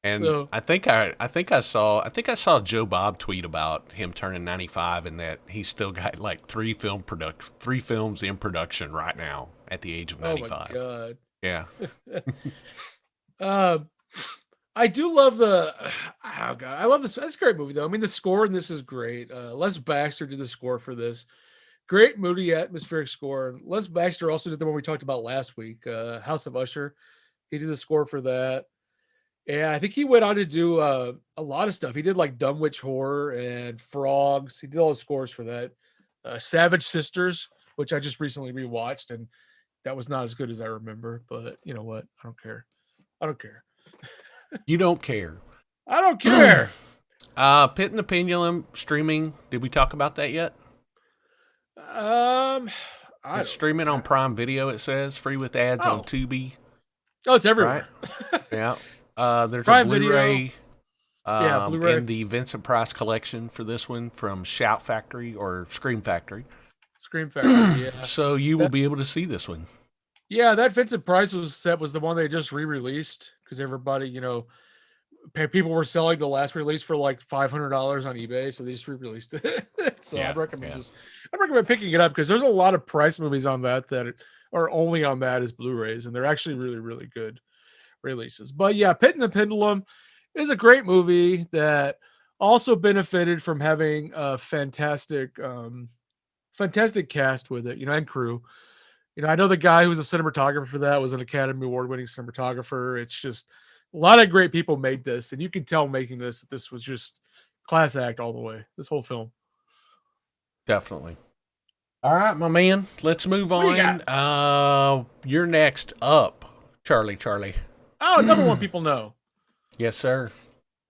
And I think I saw Joe Bob tweet about him turning 95 and that he's still got like 3 films in production right now at the age of 95. Oh my God. Yeah. I do love I love this. That's a great movie though. I mean, the score in this is great. Les Baxter did the score for this. Great moody atmospheric score. Les Baxter also did the one we talked about last week, House of Usher. He did the score for that. And I think he went on to do a lot of stuff. He did like Dumb Witch Horror and Frogs. He did all the scores for that. Savage Sisters, which I just recently rewatched, and that was not as good as I remember. But you know what? I don't care. I don't care. You don't care. I don't care. Pit and the Pendulum streaming. Did we talk about that yet? It's streaming on Prime Video. It says free with ads on Tubi. Oh, it's everywhere. Right? Yeah. There's Prime a Blu-ray. Blu-ray. And the Vincent Price collection for this one from Shout Factory or Scream Factory. Scream Factory, yeah. So you will be able to see this one. Yeah, that Vincent Price was the one they just re-released because everybody, people were selling the last release for like $500 on eBay, so they just re-released it. So I'd recommend picking it up because there's a lot of Price movies on that are only on that as Blu-rays, and they're actually really, really good releases. But yeah, Pit and the Pendulum is a great movie that also benefited from having a fantastic cast with it, and crew. I know the guy who was a cinematographer for that was an Academy Award-winning cinematographer. It's just a lot of great people made this, and you can tell making this that this was just class act all the way. This whole film. Definitely. All right, my man. Let's move on. You're next up, Charlie. Oh, another one people know. Yes, sir.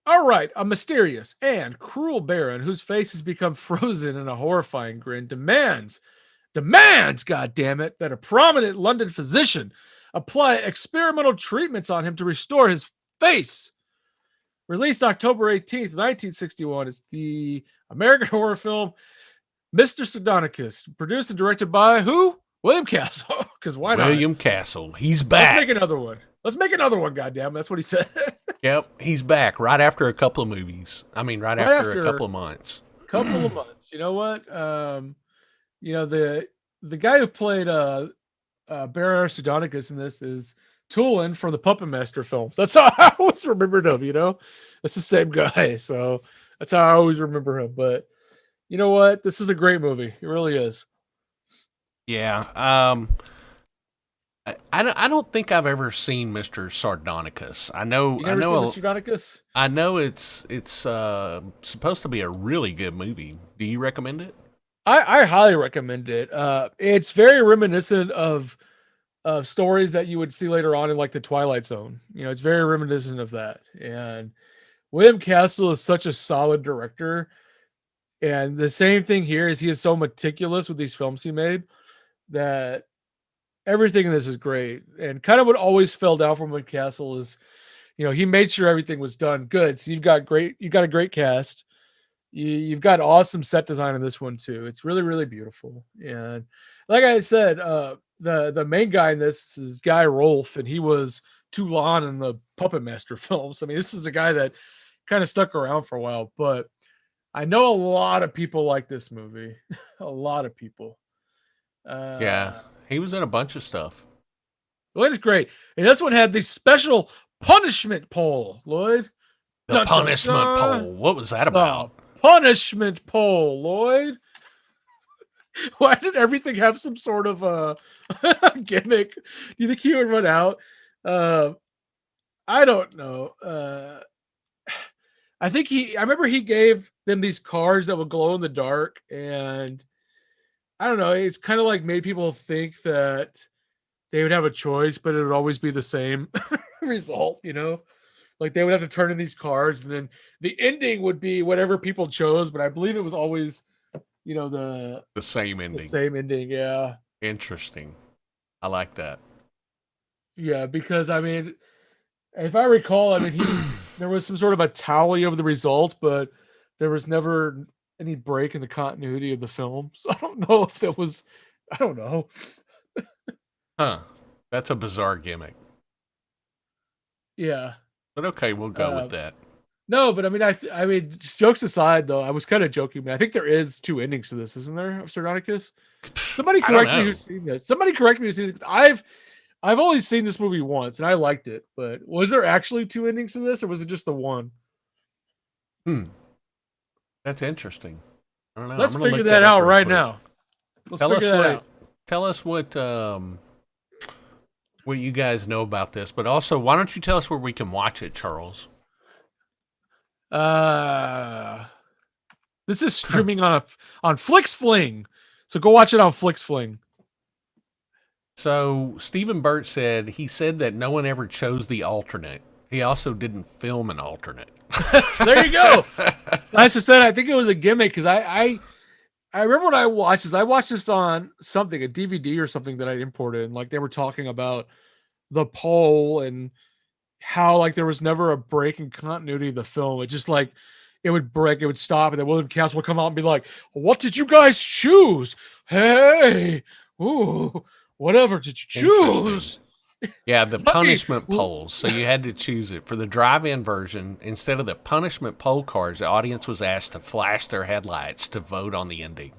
All right. A mysterious and cruel baron whose face has become frozen in a horrifying grin demands, goddammit, that a prominent London physician apply experimental treatments on him to restore his face. Released October 18th, 1961. It's the American horror film Mr. Sardonicus, produced and directed by who? William Castle. Because why not? William Castle. He's back. Let's make another one, goddamn. That's what he said. Yep, he's back right after a couple of movies. I mean, right after a couple of months. You know what? The guy who played Baron Sardonicus in this is Tulin from the Puppet Master films. That's how I always remembered him, It's the same guy, so that's how I always remember him. But you know what? This is a great movie. It really is. Yeah. I don't think I've ever seen Mr. Sardonicus. You never seen Mr. Sardonicus? I know it's supposed to be a really good movie. Do you recommend it? I highly recommend it. It's very reminiscent of stories that you would see later on in like the Twilight Zone. It's very reminiscent of that. And William Castle is such a solid director. And the same thing here is he is so meticulous with these films he made that everything in this is great. And kind of what always fell down from William Castle is, he made sure everything was done good. So you've got a great cast. You've got awesome set design in this one too. It's really, really beautiful. And like I said, the main guy in this is Guy Rolfe, and he was Toulon in the Puppet Master films. I mean, this is a guy that kind of stuck around for a while, but I know a lot of people like this movie. A lot of people. Yeah, he was in a bunch of stuff. Lloyd is great. And this one had the special punishment pole, Lloyd. The punishment pole. What was that about? Punishment pole, Lloyd. Why did everything have some sort of gimmick? Do you think he would run out? I don't know. I remember he gave them these cards that would glow in the dark, and I don't know. It's kind of like made people think that they would have a choice, but it would always be the same result, Like they would have to turn in these cards, and then the ending would be whatever people chose. But I believe it was always, the same ending. The same ending, yeah. Interesting. I like that. Yeah, because I mean, if I recall, there was some sort of a tally of the result, but there was never any break in the continuity of the film. So I don't know if that was. I don't know. Huh? That's a bizarre gimmick. Yeah. But okay, we'll go with that. No, but I mean, just jokes aside, though, I was kind of joking. But I think there is 2 endings to this, isn't there, of Sardonicus? Somebody correct me who's seen this. Somebody correct me who's seen this. I've only seen this movie once, and I liked it. But was there actually 2 endings to this, or was it just the one? That's interesting. I don't know. Let's figure that out right now. Tell us what what you guys know about this, but also, why don't you tell us where we can watch it, Charles? This is streaming on FlixFling, so go watch it on FlixFling. So Stephen Burt said that no one ever chose the alternate. He also didn't film an alternate. There you go. I just said I think it was a gimmick because I remember when I watched this. I watched this on something, a DVD or something that I imported, and like they were talking about the pole and how like there was never a break in continuity of the film. It just like it would break, it would stop, and then William Castle would come out and be like, "What did you guys choose? Hey, ooh, whatever did you choose?" Yeah, the punishment polls. So you had to choose it. For the drive-in version, instead of the punishment poll cards, the audience was asked to flash their headlights to vote on the ending.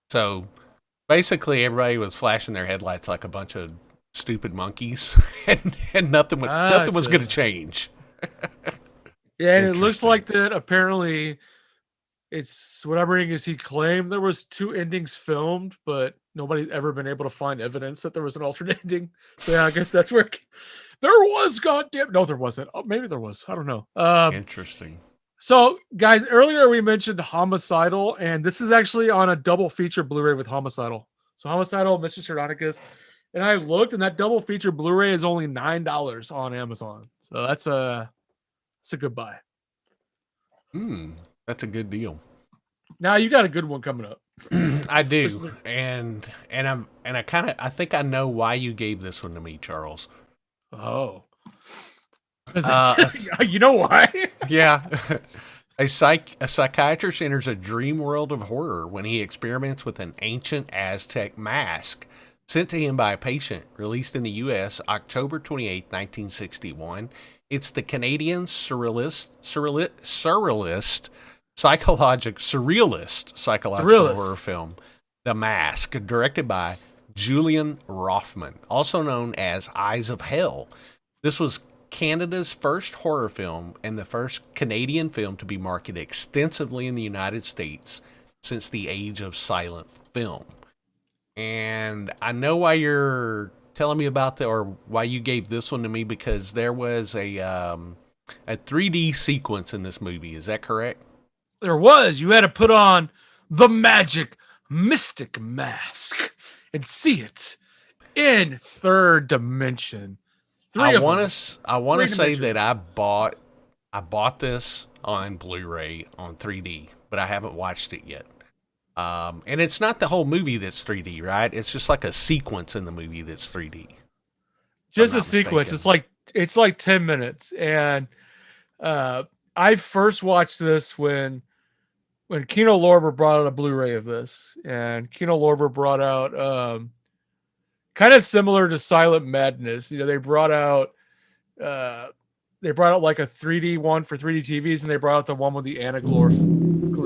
So basically everybody was flashing their headlights like a bunch of stupid monkeys, and nothing was going to change. Yeah, and it looks like that apparently it's what I'm reading is he claimed there was 2 endings filmed, but nobody's ever been able to find evidence that there was an alternate ending. So yeah, I guess that's where there was. Goddamn, no, there wasn't. Oh, maybe there was. I don't know. Interesting. So, guys, earlier we mentioned Homicidal, and this is actually on a double feature Blu-ray with Homicidal. So Homicidal, Mr. Sardonicus, and I looked, and that double feature Blu-ray is only $9 on Amazon. So that's a good buy. That's a good deal. Now you got a good one coming up. I do, and I think I know why you gave this one to me, Charles. Oh, you know why? Yeah, a psychiatrist enters a dream world of horror when he experiments with an ancient Aztec mask sent to him by a patient. Released in the U.S. October 28, 1961. It's the Canadian surrealist psychological horror film, The Mask, directed by Julian Rothman, also known as Eyes of Hell. This was Canada's first horror film and the first Canadian film to be marketed extensively in the United States since the age of silent film. And I know why you're telling me about why you gave this one to me, because there was a 3D sequence in this movie. Is that correct? There was. You had to put on the mystic mask and see it in third dimension. I want to say that I bought this on Blu-ray on 3D, but I haven't watched it yet. And it's not the whole movie that's 3D, right? It's just like a sequence in the movie that's 3D. Just a sequence. It's like 10 minutes. And I first watched this when Kino Lorber brought out a Blu-ray of this, and Kino Lorber brought out kind of similar to Silent Madness. You know, they brought out like a 3D one for 3D TVs, and they brought out the one with the anaglyph,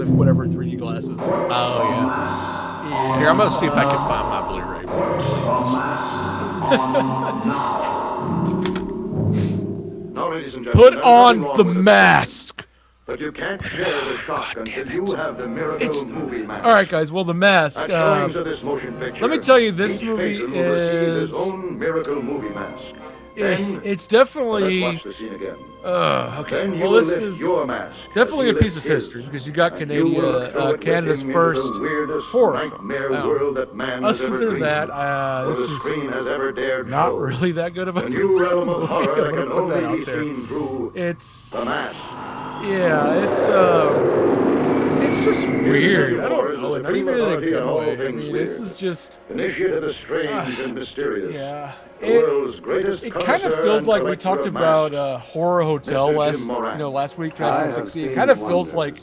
whatever 3D glasses. Oh yeah. Here, I'm gonna see if I can find my Blu-ray one. Now, ladies and gentlemen, put on the mask. But you can't share the shock until you have the miracle movie mask. All right, guys. Well, the mask. At showings of this motion picture, let me tell you, this each movie patron will receive is. his own miracle movie mask. It's definitely. Let's watch the scene again. Okay. Then Well, this is your mask definitely a piece of history because you got Canada's first horror film. World that man has Other ever than that, dreamed, this the screen has ever dared is not show. really that good of a A new realm of horror that I'm can gonna put that only be out there. seen through It's the mask. yeah, it's just weird. I don't know. Not even in a good way. I mean, this is just Initiated the strange and mysterious. yeah. The world's greatest It kind of connoisseur feels and like we collector talked of about masks. Horror Hotel Mr. Jim Moran. last week, 1960. It kind of feels like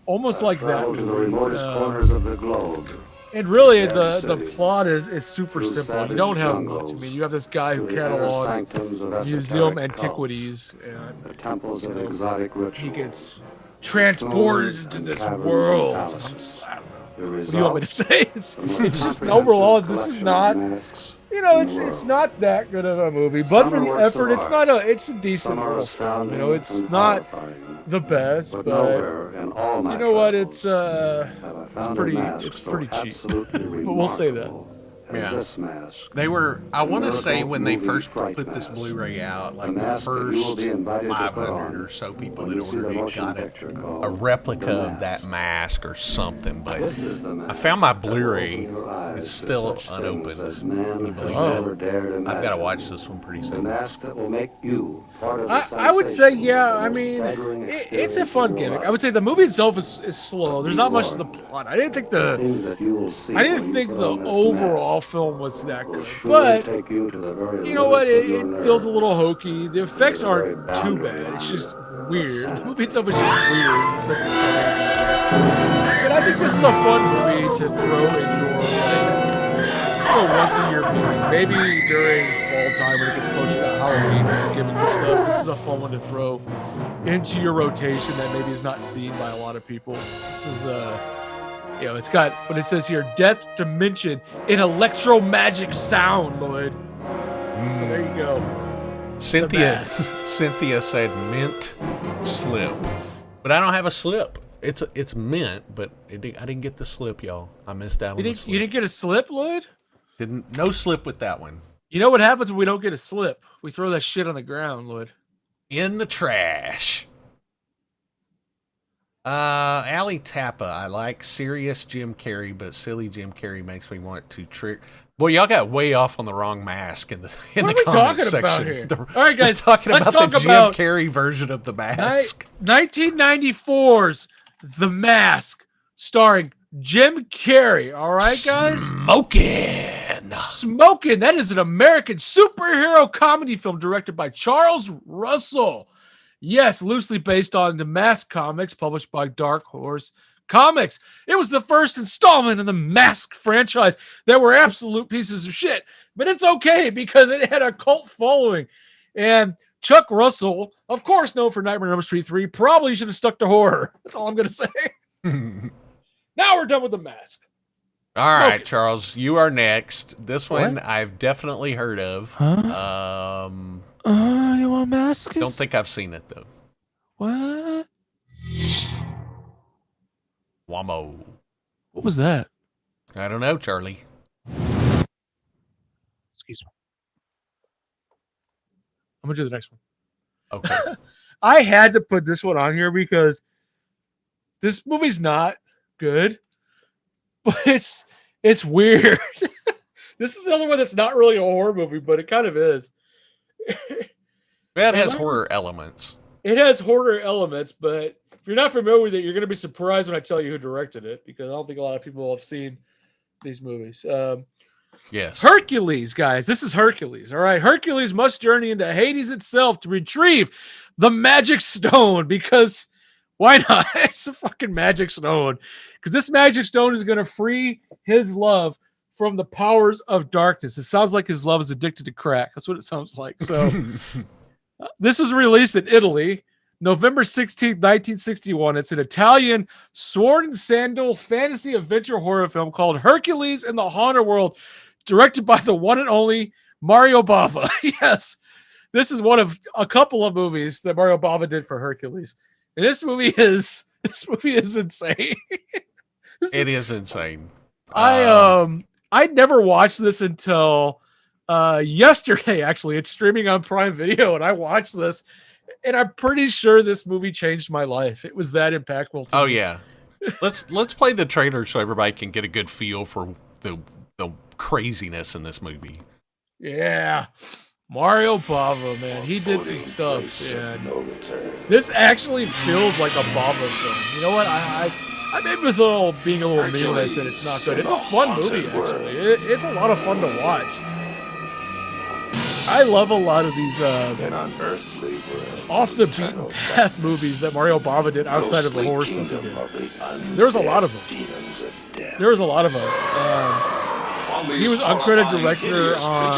almost like that. Travel to the remotest corners of the globe. And really, Every the city, plot is super through simple. You savage don't have jungles, much. I mean, you have this guy who to the inner catalogs sanctums of museum esoteric antiquities, the and temples of exotic rituals. he gets transported into and this caverns world. and I palaces. don't know. The What do you want me to say? It's most just comprehensive overall, this is collection not. of masks You know, in the it's world. not that good of a movie, but Some for are the works effort, of it's a decent Some are little film. You astounding know, it's and not horrifying, the best, but but nowhere in all my you know what? travels It's have I found a pretty mask it's so pretty cheap. absolutely But we'll say that. remarkable as Yeah. this mask. They were, I want to Miracle say when they movie first Fright put this Mask. Blu-ray out, like The the mask that you will first be invited to put 500 on or so people when that you see the ordered it motion got picture a called replica The of that mask or something. But This is the I mask found my that will Blu-ray. open your eyes It's to still such things unopened. as man Can you has believe never that? dared I've got to imagine. watch this one pretty The soon. mask that will make you part of the I would say, sensation yeah. of the I most mean, staggering it's a experience fun of your gimmick. I life. would say the movie itself is slow. There's not much to the warned. plot. I didn't think Things that you will see I when didn't you think put the on this overall mask film was that will good, surely but take you to the very you know what? limits of your It feels a little nerves, hokey. The effects the very aren't too boundary bad. It's line just of weird. The movie sanity. itself is just weird in the sense of but I think this is a fun movie to throw in your once a year viewing. Maybe during fall time when it gets closer to Halloween with the gimmick and stuff. This is a fun one to throw into your rotation that maybe is not seen by a lot of people. This is it's got what it says here: Death Dimension in electro magic sound, Lloyd. So there you go. Cynthia said mint slip, but I don't have a slip. It's mint, but I didn't get the slip, y'all. I missed out on the slip. You didn't get a slip, Lloyd? No slip with that one. You know what happens when we don't get a slip? We throw that shit on the ground, Lloyd. In the trash. Allie Tappa, I like serious Jim Carrey, but silly Jim Carrey makes me want to trick. Boy, y'all got way off on the wrong mask in the What are we comment talking section. about here? All right, guys, we're talking let's about talk the about Jim Carrey version of the mask. 1994's The Mask, starring Jim Carrey. All right, guys? Smoking. That is an American superhero comedy film directed by Charles Russell. Yes, loosely based on the Mask comics published by Dark Horse Comics. It was the first installment in the Mask franchise that were absolute pieces of shit. But it's okay because it had a cult following. And Chuck Russell, of course known for Nightmare on Elm Street 3, probably should have stuck to horror. That's all I'm going to say. Now we're done with The Mask. All right, Charles, you are next. This one I've definitely heard of. Huh? You want Mask? Don't think I've seen it, though. What? Whammo. What was that? I don't know, Charlie. Excuse me. I'm going to do the next one. Okay. I had to put this one on here because this movie's not good, but it's weird. This is another one that's not really a horror movie, but it kind of is. Yeah, it has horror elements. It has horror elements, but if you're not familiar with it, you're going to be surprised when I tell you who directed it, because I don't think a lot of people have seen these movies. Yes. Hercules, guys. This is Hercules. All right. Hercules must journey into Hades itself to retrieve the magic stone, because why not? It's a fucking magic stone. Because this magic stone is going to free his love from the powers of darkness. It sounds like his love is addicted to crack. That's what it sounds like. So this was released in Italy, November 16th, 1961. It's an Italian sword and sandal fantasy adventure horror film called Hercules in the Haunted World, directed by the one and only Mario Bava. Yes, this is one of a couple of movies that Mario Bava did for Hercules. And this movie is insane. It is insane. I never watched this until yesterday, actually. It's streaming on Prime Video, and I watched this, and I'm pretty sure this movie changed my life. It was that impactful to me. Oh, yeah. Let's play the trailer so everybody can get a good feel for the craziness in this movie. Yeah. Mario Bava, man. He did some stuff. Yeah. This actually feels like a Bava film. You know what? I maybe was being a little mean when I said it's not good. It's a fun movie, actually. It's a lot of fun to watch. I love a lot of these off the beaten path movies that Mario Bava did outside of the horror stuff he did. There was a lot of them. He was uncredited director on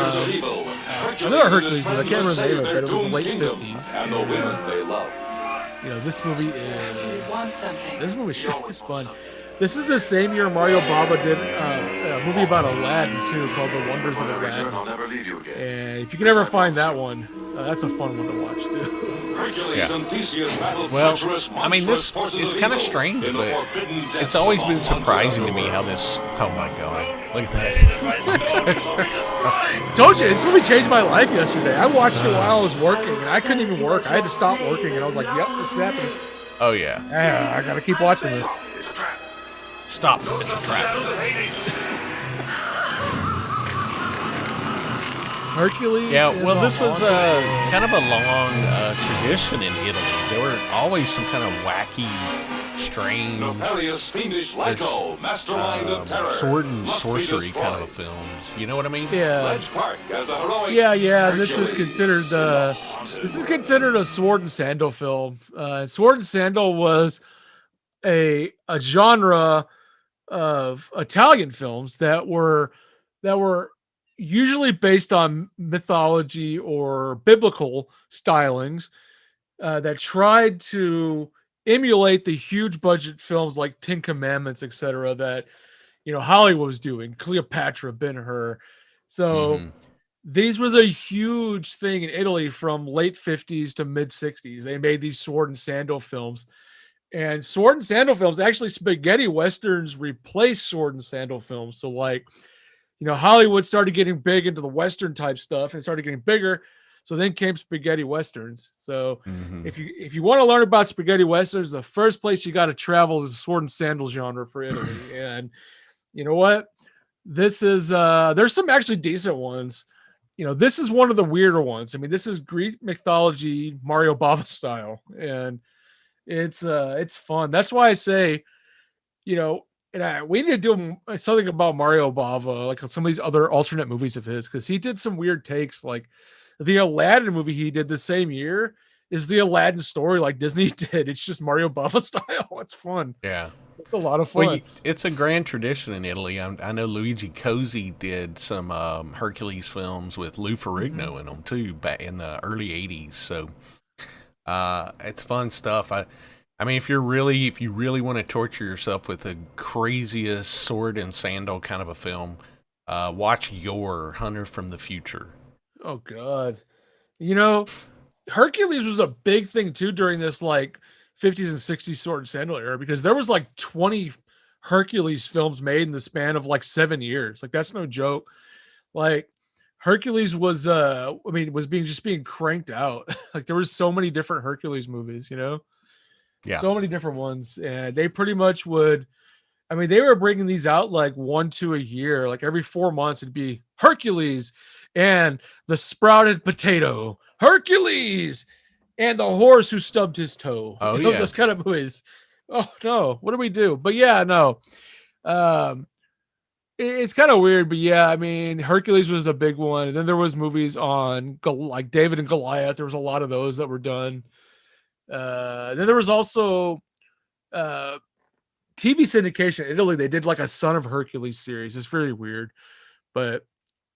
another Hercules movie. I can't remember the name of it, but it was the late 50s. You know, this movie is fun. This is the same year Mario Bava did a movie about Aladdin too, called The Wonders of Aladdin. And if you can ever find that one, That's a fun one to watch too. Yeah. Well, I mean, it's kind of strange, but it's always been surprising to me how this. Oh my God! Look at that! I told you, this movie changed my life yesterday. I watched it while I was working, and I couldn't even work. I had to stop working, and I was like, "Yep, this is happening." Oh yeah. Yeah, I gotta keep watching this. Stop! It's a trap. Hercules. Yeah, well, this was kind of a long tradition in Italy. There were always some kind of wacky, strange, sword and sorcery kind of films. You know what I mean? Yeah. Yeah. This is considered a sword and sandal film. Sword and sandal was a genre of Italian films that were usually based on mythology or biblical stylings that tried to emulate the huge budget films like Ten Commandments, etc. that Hollywood was doing, Cleopatra, Ben-Hur. So these was a huge thing in Italy from late 50s to mid 60s. They made these sword and sandal films. And sword and sandal films, actually spaghetti westerns replaced sword and sandal films. So Hollywood started getting big into the Western type stuff and started getting bigger. So then came spaghetti Westerns. So if you want to learn about spaghetti Westerns, the first place you got to travel is the sword and sandal genre for Italy. And you know what? This is, there's some actually decent ones. This is one of the weirder ones. I mean, this is Greek mythology, Mario Bava style. And it's fun. That's why I say, and we need to do something about Mario Bava, like some of these other alternate movies of his, because he did some weird takes. Like the Aladdin movie he did the same year is the Aladdin story, like Disney did. It's just Mario Bava style. It's fun. Yeah, it's a lot of fun. Well, it's a grand tradition in Italy. I know Luigi Cosi did some Hercules films with Lou Ferrigno in them too, back in the early '80s. So it's fun stuff. I mean, if you really want to torture yourself with the craziest sword and sandal kind of a film, watch Your Hunter from the Future. Oh God, Hercules was a big thing too during this like 50s and 60s sword and sandal era, because there was like 20 Hercules films made in the span of like 7 years. Like that's no joke. Like Hercules was being cranked out. Like there was so many different Hercules movies, Yeah. So many different ones. And they pretty much they were bringing these out like 1-2 a year. Like every 4 months it'd be Hercules and the sprouted potato, Hercules and the horse who stubbed his toe. Oh, yeah. Those kind of movies. Oh no, what do we do? But yeah, no. It's kind of weird, but yeah, I mean, Hercules was a big one. And then there was movies on like David and Goliath. There was a lot of those that were done. Then there was also TV syndication in Italy. They did like a Son of Hercules series. It's very weird, but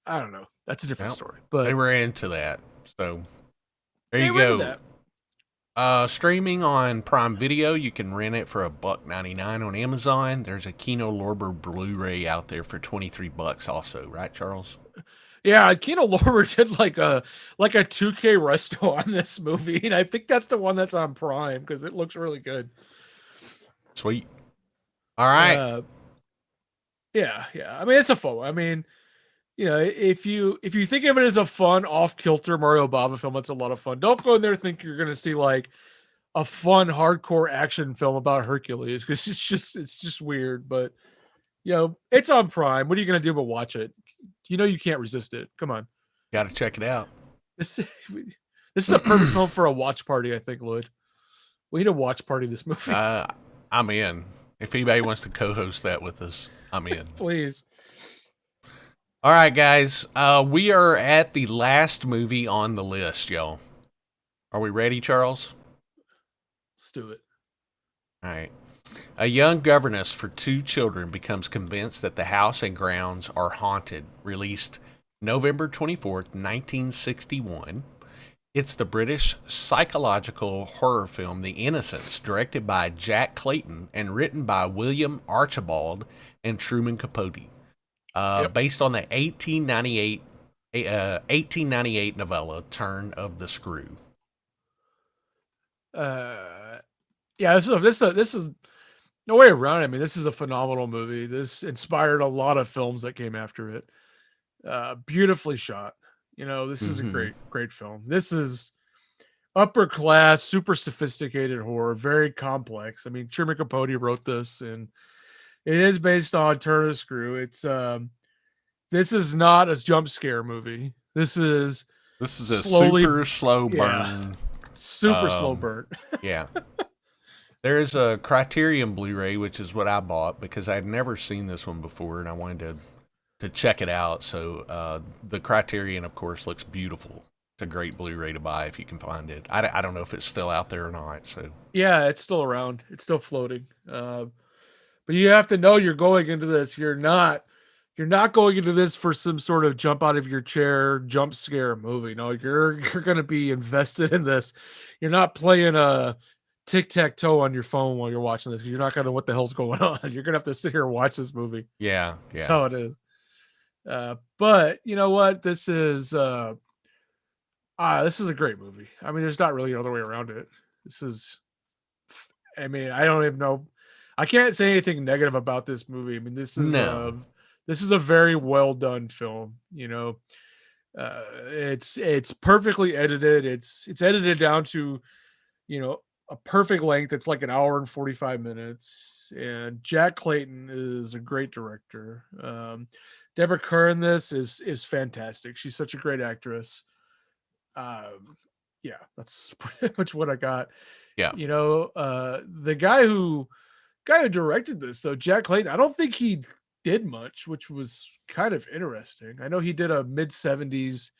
I don't know. That's a different story. But they were into that. So there you go. Streaming on Prime Video, you can rent it for $1.99 on Amazon. There's a Kino Lorber Blu-ray out there for $23 also, right, Charles? Yeah, Kino Lorber did like a 2K resto on this movie, and I think that's the one that's on Prime because it looks really good. Sweet. All right. Yeah. I mean, it's a fun one. I mean, if you think of it as a fun off-kilter Mario Bava film, it's a lot of fun. Don't go in there thinking you're gonna see like a fun hardcore action film about Hercules, because it's just weird. But it's on Prime. What are you gonna do but watch it? You can't resist it. Come on. Got to check it out. This is a perfect film for a watch party, I think, Lloyd. We need a watch party this movie. I'm in. If anybody wants to co-host that with us, I'm in. Please. All right, guys. We are at the last movie on the list, y'all. Are we ready, Charles? Let's do it. All right. A young governess for 2 children becomes convinced that the house and grounds are haunted. Released November 24th, 1961. It's the British psychological horror film The Innocents, directed by Jack Clayton and written by William Archibald and Truman Capote. Based on the 1898 A 1898 novella, Turn of the Screw. Yeah, this is no way around it. I mean, this is a phenomenal movie. This inspired a lot of films that came after it. Beautifully shot. This is a great film. This is upper class, super sophisticated horror, very complex. I mean, Truman Capote wrote this, and it is based on Turn of the Screw. This is not a jump scare movie. This is a super slow burn. Yeah, super slow burn. Yeah. There's a Criterion Blu-ray, which is what I bought because I'd never seen this one before, and I wanted to check it out. So the Criterion, of course, looks beautiful. It's a great Blu-ray to buy if you can find it. I don't know if it's still out there or not. So yeah, it's still around. It's still floating. But you have to know you're going into this. You're not going into this for some sort of jump out of your chair, jump scare movie. No, you're going to be invested in this. You're not playing a tic-tac-toe on your phone while you're watching this. You're not going to know what the hell's going on. You're going to have to sit here and watch this movie. Yeah. That's how it is. But you know what? This is a great movie. I mean, there's not really another way around it. I don't even know. I can't say anything negative about this movie. I mean, this is a very well done film. It's perfectly edited. It's edited down to, a perfect length. It's like an hour and 45 minutes. And Jack Clayton is a great director. Deborah Kerr in this is fantastic. She's such a great actress. Yeah, that's pretty much what I got. Yeah. The guy who directed this, though, Jack Clayton, I don't think he did much, which was kind of interesting. I know he did a mid-70s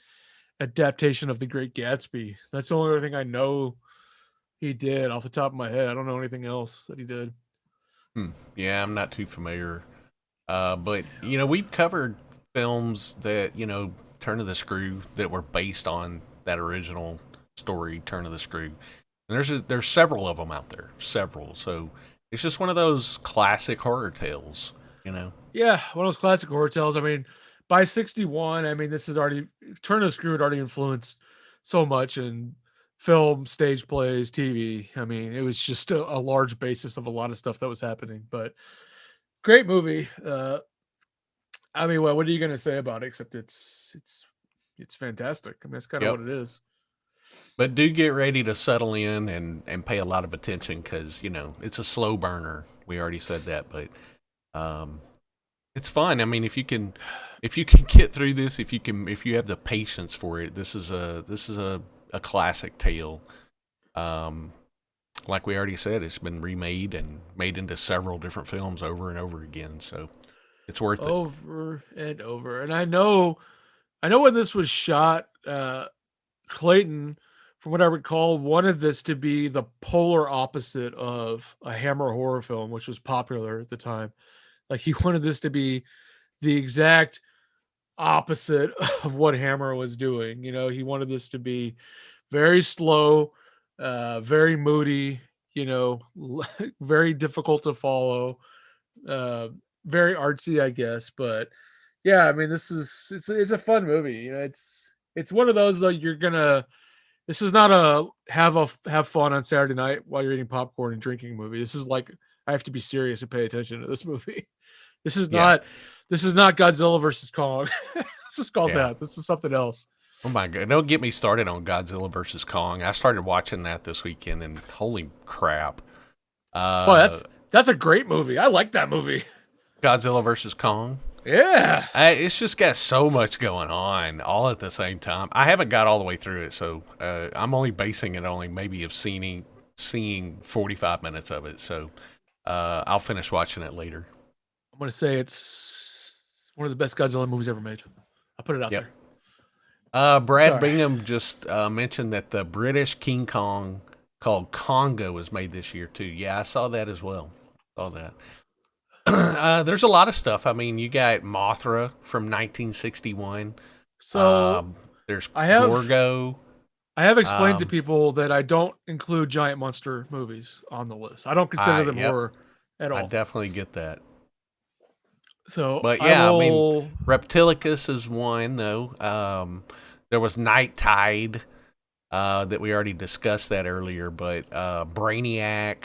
adaptation of The Great Gatsby. That's the only other thing I know he did off the top of my head. I don't know anything else that he did. Yeah, I'm not too familiar. But, we've covered films that, Turn of the Screw, that were based on that original story, Turn of the Screw. And there's several of them out there. Several. So it's just one of those classic horror tales, Yeah, one of those classic horror tales. I mean, by 61, this is already, Turn of the Screw had already influenced so much in film, stage plays, TV. I mean, it was just a large basis of a lot of stuff that was happening. But great movie. What are you going to say about it? Except it's fantastic. I mean, that's kind of what it is. But do get ready to settle in and pay a lot of attention because, it's a slow burner. We already said that, but it's fun. I mean, if you can get through this, if you have the patience for it, this is a classic tale. Like we already said, it's been remade and made into several different films over and over again. So it's worth it. Over and over. And I know when this was shot, Clayton, from what I recall, wanted this to be the polar opposite of a Hammer horror film, which was popular at the time. Like, he wanted this to be the exact opposite of what Hammer was doing. He wanted this to be very slow, very moody, very difficult to follow, very artsy, I guess. But yeah, I mean, it's a fun movie. It's one of those, though, this is not a have fun on Saturday night while you're eating popcorn and drinking movie. This is like, I have to be serious and pay attention to this movie. This is not Godzilla versus Kong. This is called that. This is something else. Oh my God. Don't get me started on Godzilla versus Kong. I started watching that this weekend and holy crap. That's a great movie. I like that movie. Godzilla versus Kong. Yeah. It's just got so much going on all at the same time. I haven't got all the way through it, so I'm only basing it on maybe of seeing 45 minutes of it. So I'll finish watching it later. I'm going to say it's one of the best Godzilla movies ever made. I'll put it out there. Brad Bingham just mentioned that the British King Kong called Congo was made this year too. Yeah, I saw that as well. There's a lot of stuff. I mean, you got Mothra from 1961. So there's Gorgo. I have explained to people that I don't include giant monster movies on the list. I don't consider them horror at all. I definitely get that. So, But yeah, I mean, Reptilicus is one though. There was Night Tide that we already discussed that earlier, but Brainiac,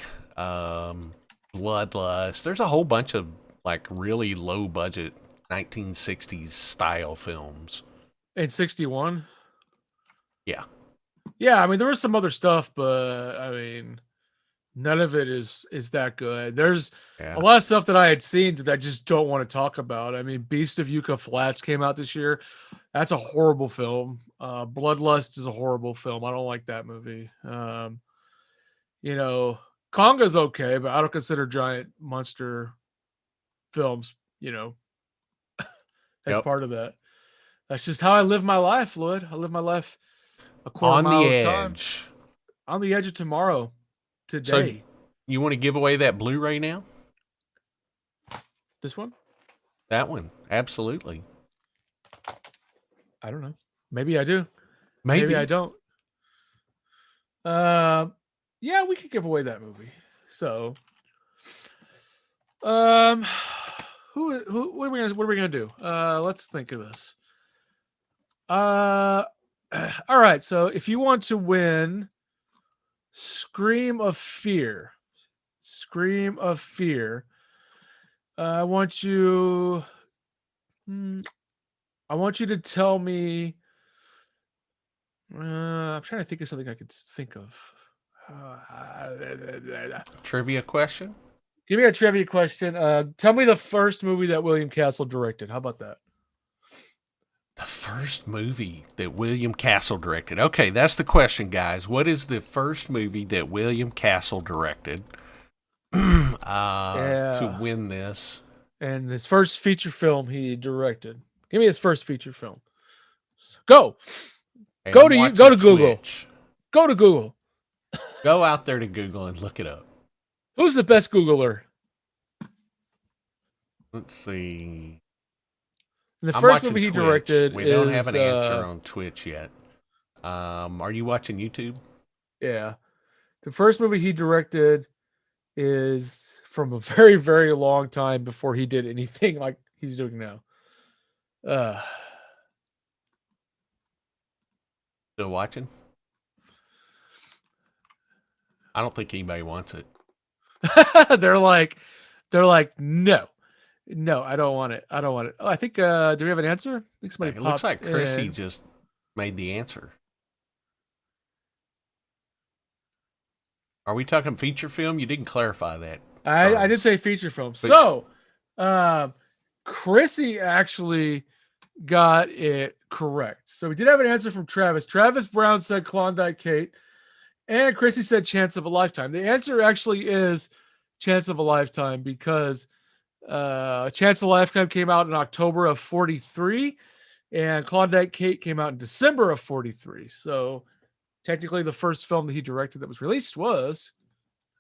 Bloodlust. There's a whole bunch of like really low budget 1960s style films. in 61. Yeah. Yeah, I mean there was some other stuff, but I mean none of it is that good. There's a lot of stuff that I had seen that I just don't want to talk about. I mean, Beast of Yucca Flats came out this year. That's a horrible film. Bloodlust is a horrible film. I don't like that movie. You know, Conga's okay, but I don't consider giant monster films, you know, as part of that. That's just how I live my life, Lloyd. I live my life a quarter mile at a time. On the edge of tomorrow. Today. So you want to give away that Blu-ray now? This one? That one, absolutely. I don't know. Maybe I do. Maybe I don't. Yeah, we could give away that movie. So, what are we gonna do? Let's think of this. All right. So, if you want to win Scream of Fear, I want you to tell me. I'm trying to think of something I could think of. Trivia question? Give me a trivia question. Tell me the first movie that William Castle directed. How about that? The first movie that William Castle directed. Okay, that's the question, guys. What is the first movie that William Castle directed to win this? And his first feature film he directed. Give me his first feature film. Go. Hey, go to Google. Twitch. Go to Google. Go out there to Google and look it up. Who's the best Googler? Let's see. The first movie he directed We don't have an answer on Twitch yet. Are you watching YouTube? Yeah. The first movie he directed is from a very, very long time before he did anything like he's doing now. Still watching? I don't think anybody wants it. They're like, no, I don't want it. Oh, I think, do we have an answer? I think somebody It looks like Chrissy in. just made the answer. Are we talking feature film? You didn't clarify that. I did say feature film. So, Chrissy actually got it correct. So we did have an answer from Travis. Travis Brown said Klondike Kate, and Chrissy said Chance of a Lifetime. The answer actually is Chance of a Lifetime because Chance of a Lifetime came out in October of 43, and Klondike Kate came out in December of 43. So technically, the first film that he directed that was released was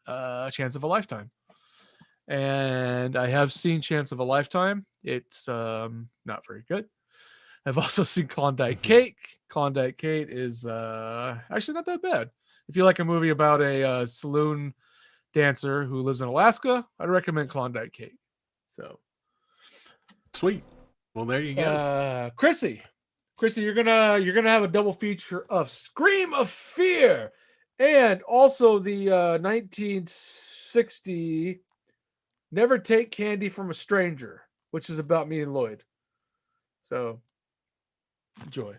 Chance of a Lifetime. And I have seen Chance of a Lifetime. It's not very good. I've also seen Klondike Kate. Klondike Kate is actually not that bad. If you like a movie about a saloon dancer who lives in Alaska, I'd recommend Klondike Kate. So sweet. Well, there you go. Chrissy, you're gonna have a double feature of Scream of Fear and also the 1960 Never Take Candy from a Stranger, which is about me and Lloyd. So enjoy.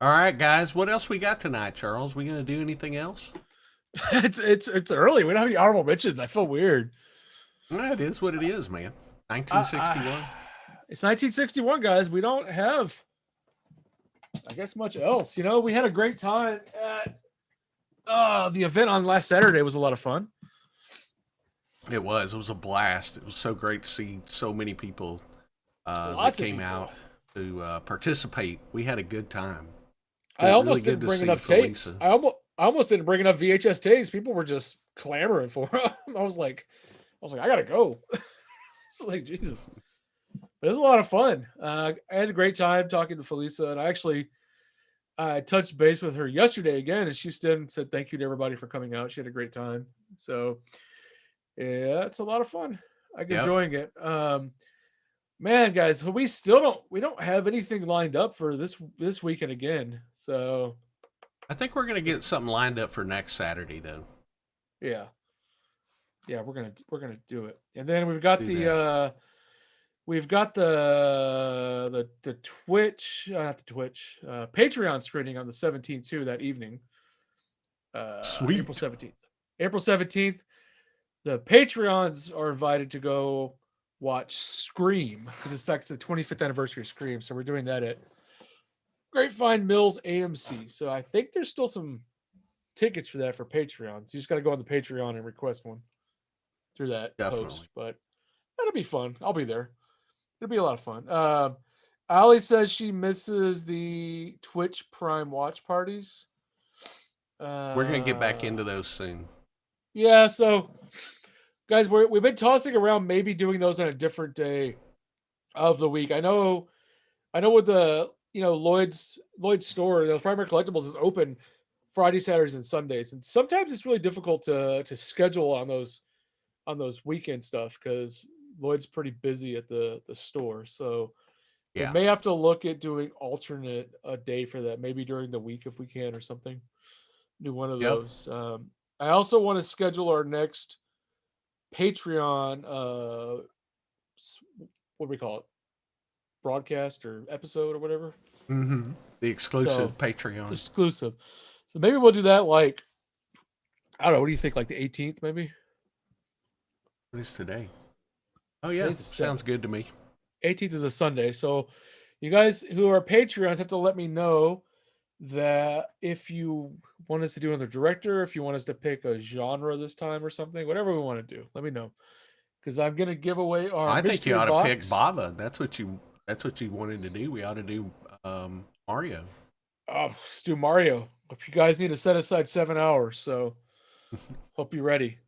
All right, guys. What else we got tonight, Charles? We gonna do anything else? It's early. We don't have any honorable mentions. I feel weird. No, it is what it is, man. 1961. It's 1961, guys. We don't have, I guess, much else. You know, we had a great time at the event on last Saturday. Was a lot of fun. It was a blast. It was so great to see so many people that came out to participate. We had a good time. I almost didn't bring enough tapes. I almost didn't bring enough VHS tapes. People were just clamoring for them. I was like, I gotta go. It's like Jesus. But it was a lot of fun. I had a great time talking to Felisa, and I touched base with her yesterday again, and she stood and said thank you to everybody for coming out. She had a great time. So yeah, it's a lot of fun. enjoying it. Man, guys, we don't have anything lined up for this weekend again. So I think we're gonna get something lined up for next Saturday, though. Yeah, we're gonna do it, and then we've got the Twitch, not the Twitch, Patreon screening on the 17th too, that evening. Sweet. April 17th. April 17th. The Patreons are invited to go watch Scream because it's like the 25th anniversary of Scream. So we're doing that at Grapevine Mills AMC. So I think there's still some tickets for that for Patreons. You just got to go on the Patreon and request one through that post. But that'll be fun. I'll be there. It'll be a lot of fun. Ali says she misses the Twitch Prime watch parties. We're gonna get back into those soon. Yeah, so guys, we've been tossing around maybe doing those on a different day of the week. I know with the Lloyd's store, Frightmare Collectibles is open Friday, Saturdays, and Sundays, and sometimes it's really difficult to schedule on those weekend stuff because Lloyd's pretty busy at the store. So we may have to look at doing alternate a day for that, maybe during the week if we can or something. Do one of those. I also want to schedule our next Patreon, what do we call it? Broadcast or episode or whatever. Mm-hmm. The exclusive Patreon. Exclusive. So maybe we'll do that like, I don't know, what do you think? Like the 18th, maybe? What is today? Oh, yeah. Sounds good to me. 18th is a Sunday. So you guys who are Patreons have to let me know that if you want us to do another director, if you want us to pick a genre this time or something, whatever we want to do, let me know. Because I'm going to give away our I think you ought box. to pick Bava. That's what you wanted to do. We ought to do Mario. Oh, let's do Mario. If you guys need to set aside 7 hours, so hope you're ready.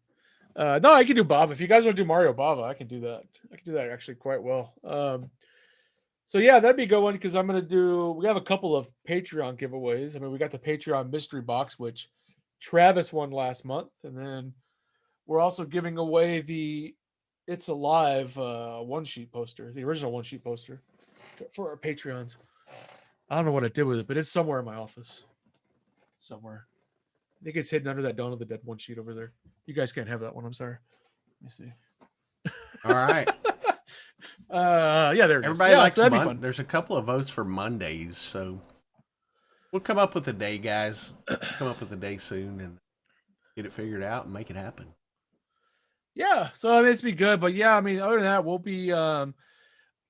No, I can do Bava. If you guys want to do Mario Bava, I can do that. I can do that actually quite well. So yeah, that'd be a good one because we have a couple of Patreon giveaways. I mean, we got the Patreon mystery box, which Travis won last month. And then we're also giving away the It's Alive one-sheet poster, the original one-sheet poster for our Patreons. I don't know what I did with it, but it's somewhere in my office. Somewhere. I think it's hidden under that Dawn of the Dead one-sheet over there. You guys can't have that one. I'm sorry. Let me see. All right. Yeah, there it Everybody is. likes so that'd be fun. There's a couple of votes for Mondays, so we'll come up with a day, guys. Come up with a day soon and get it figured out and make it happen. Yeah, so I mean, it's be good, but yeah, I mean, other than that, we'll be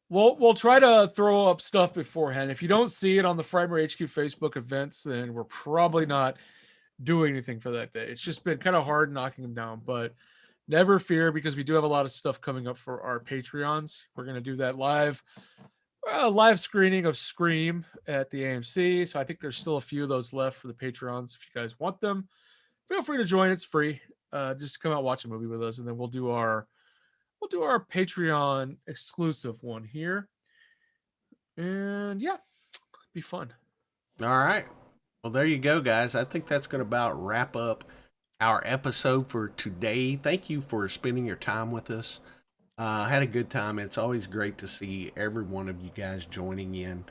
we'll try to throw up stuff beforehand. If you don't see it on the Frightmare HQ Facebook events, then we're probably not doing anything for that day. It's just been kind of hard knocking them down, but never fear because we do have a lot of stuff coming up for our Patreons. We're going to do that live screening of Scream at the AMC. So I think there's still a few of those left for the Patreons. If you guys want them, feel free to join. It's free. Just come out and watch a movie with us, and then we'll do our Patreon exclusive one here. And yeah, be fun. All right. Well, there you go, guys. I think that's going to about wrap up our episode for today. Thank you for spending your time with us. I had a good time. It's always great to see every one of you guys joining in.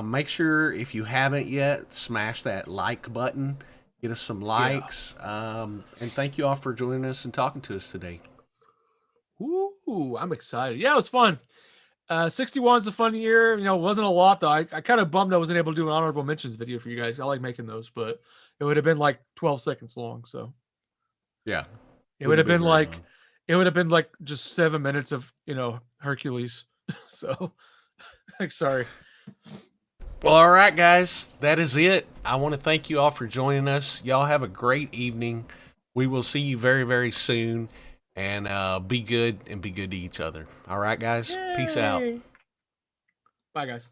Make sure, if you haven't yet, smash that like button. Get us some likes. Yeah. And thank you all for joining us and talking to us today. Ooh, I'm excited. Yeah, it was fun. 61 is a fun year. It wasn't a lot, though. I kind of bummed I wasn't able to do an honorable mentions video for you guys. I like making those, but it would have been like 12 seconds long. So yeah, it would have been like just 7 minutes of Hercules. So like, sorry. Well, all right, guys, that is it. I want to thank you all for joining us. Y'all have a great evening. We will see you very, very soon. And be good and be good to each other. All right, guys. Yay. Peace out. Bye, guys.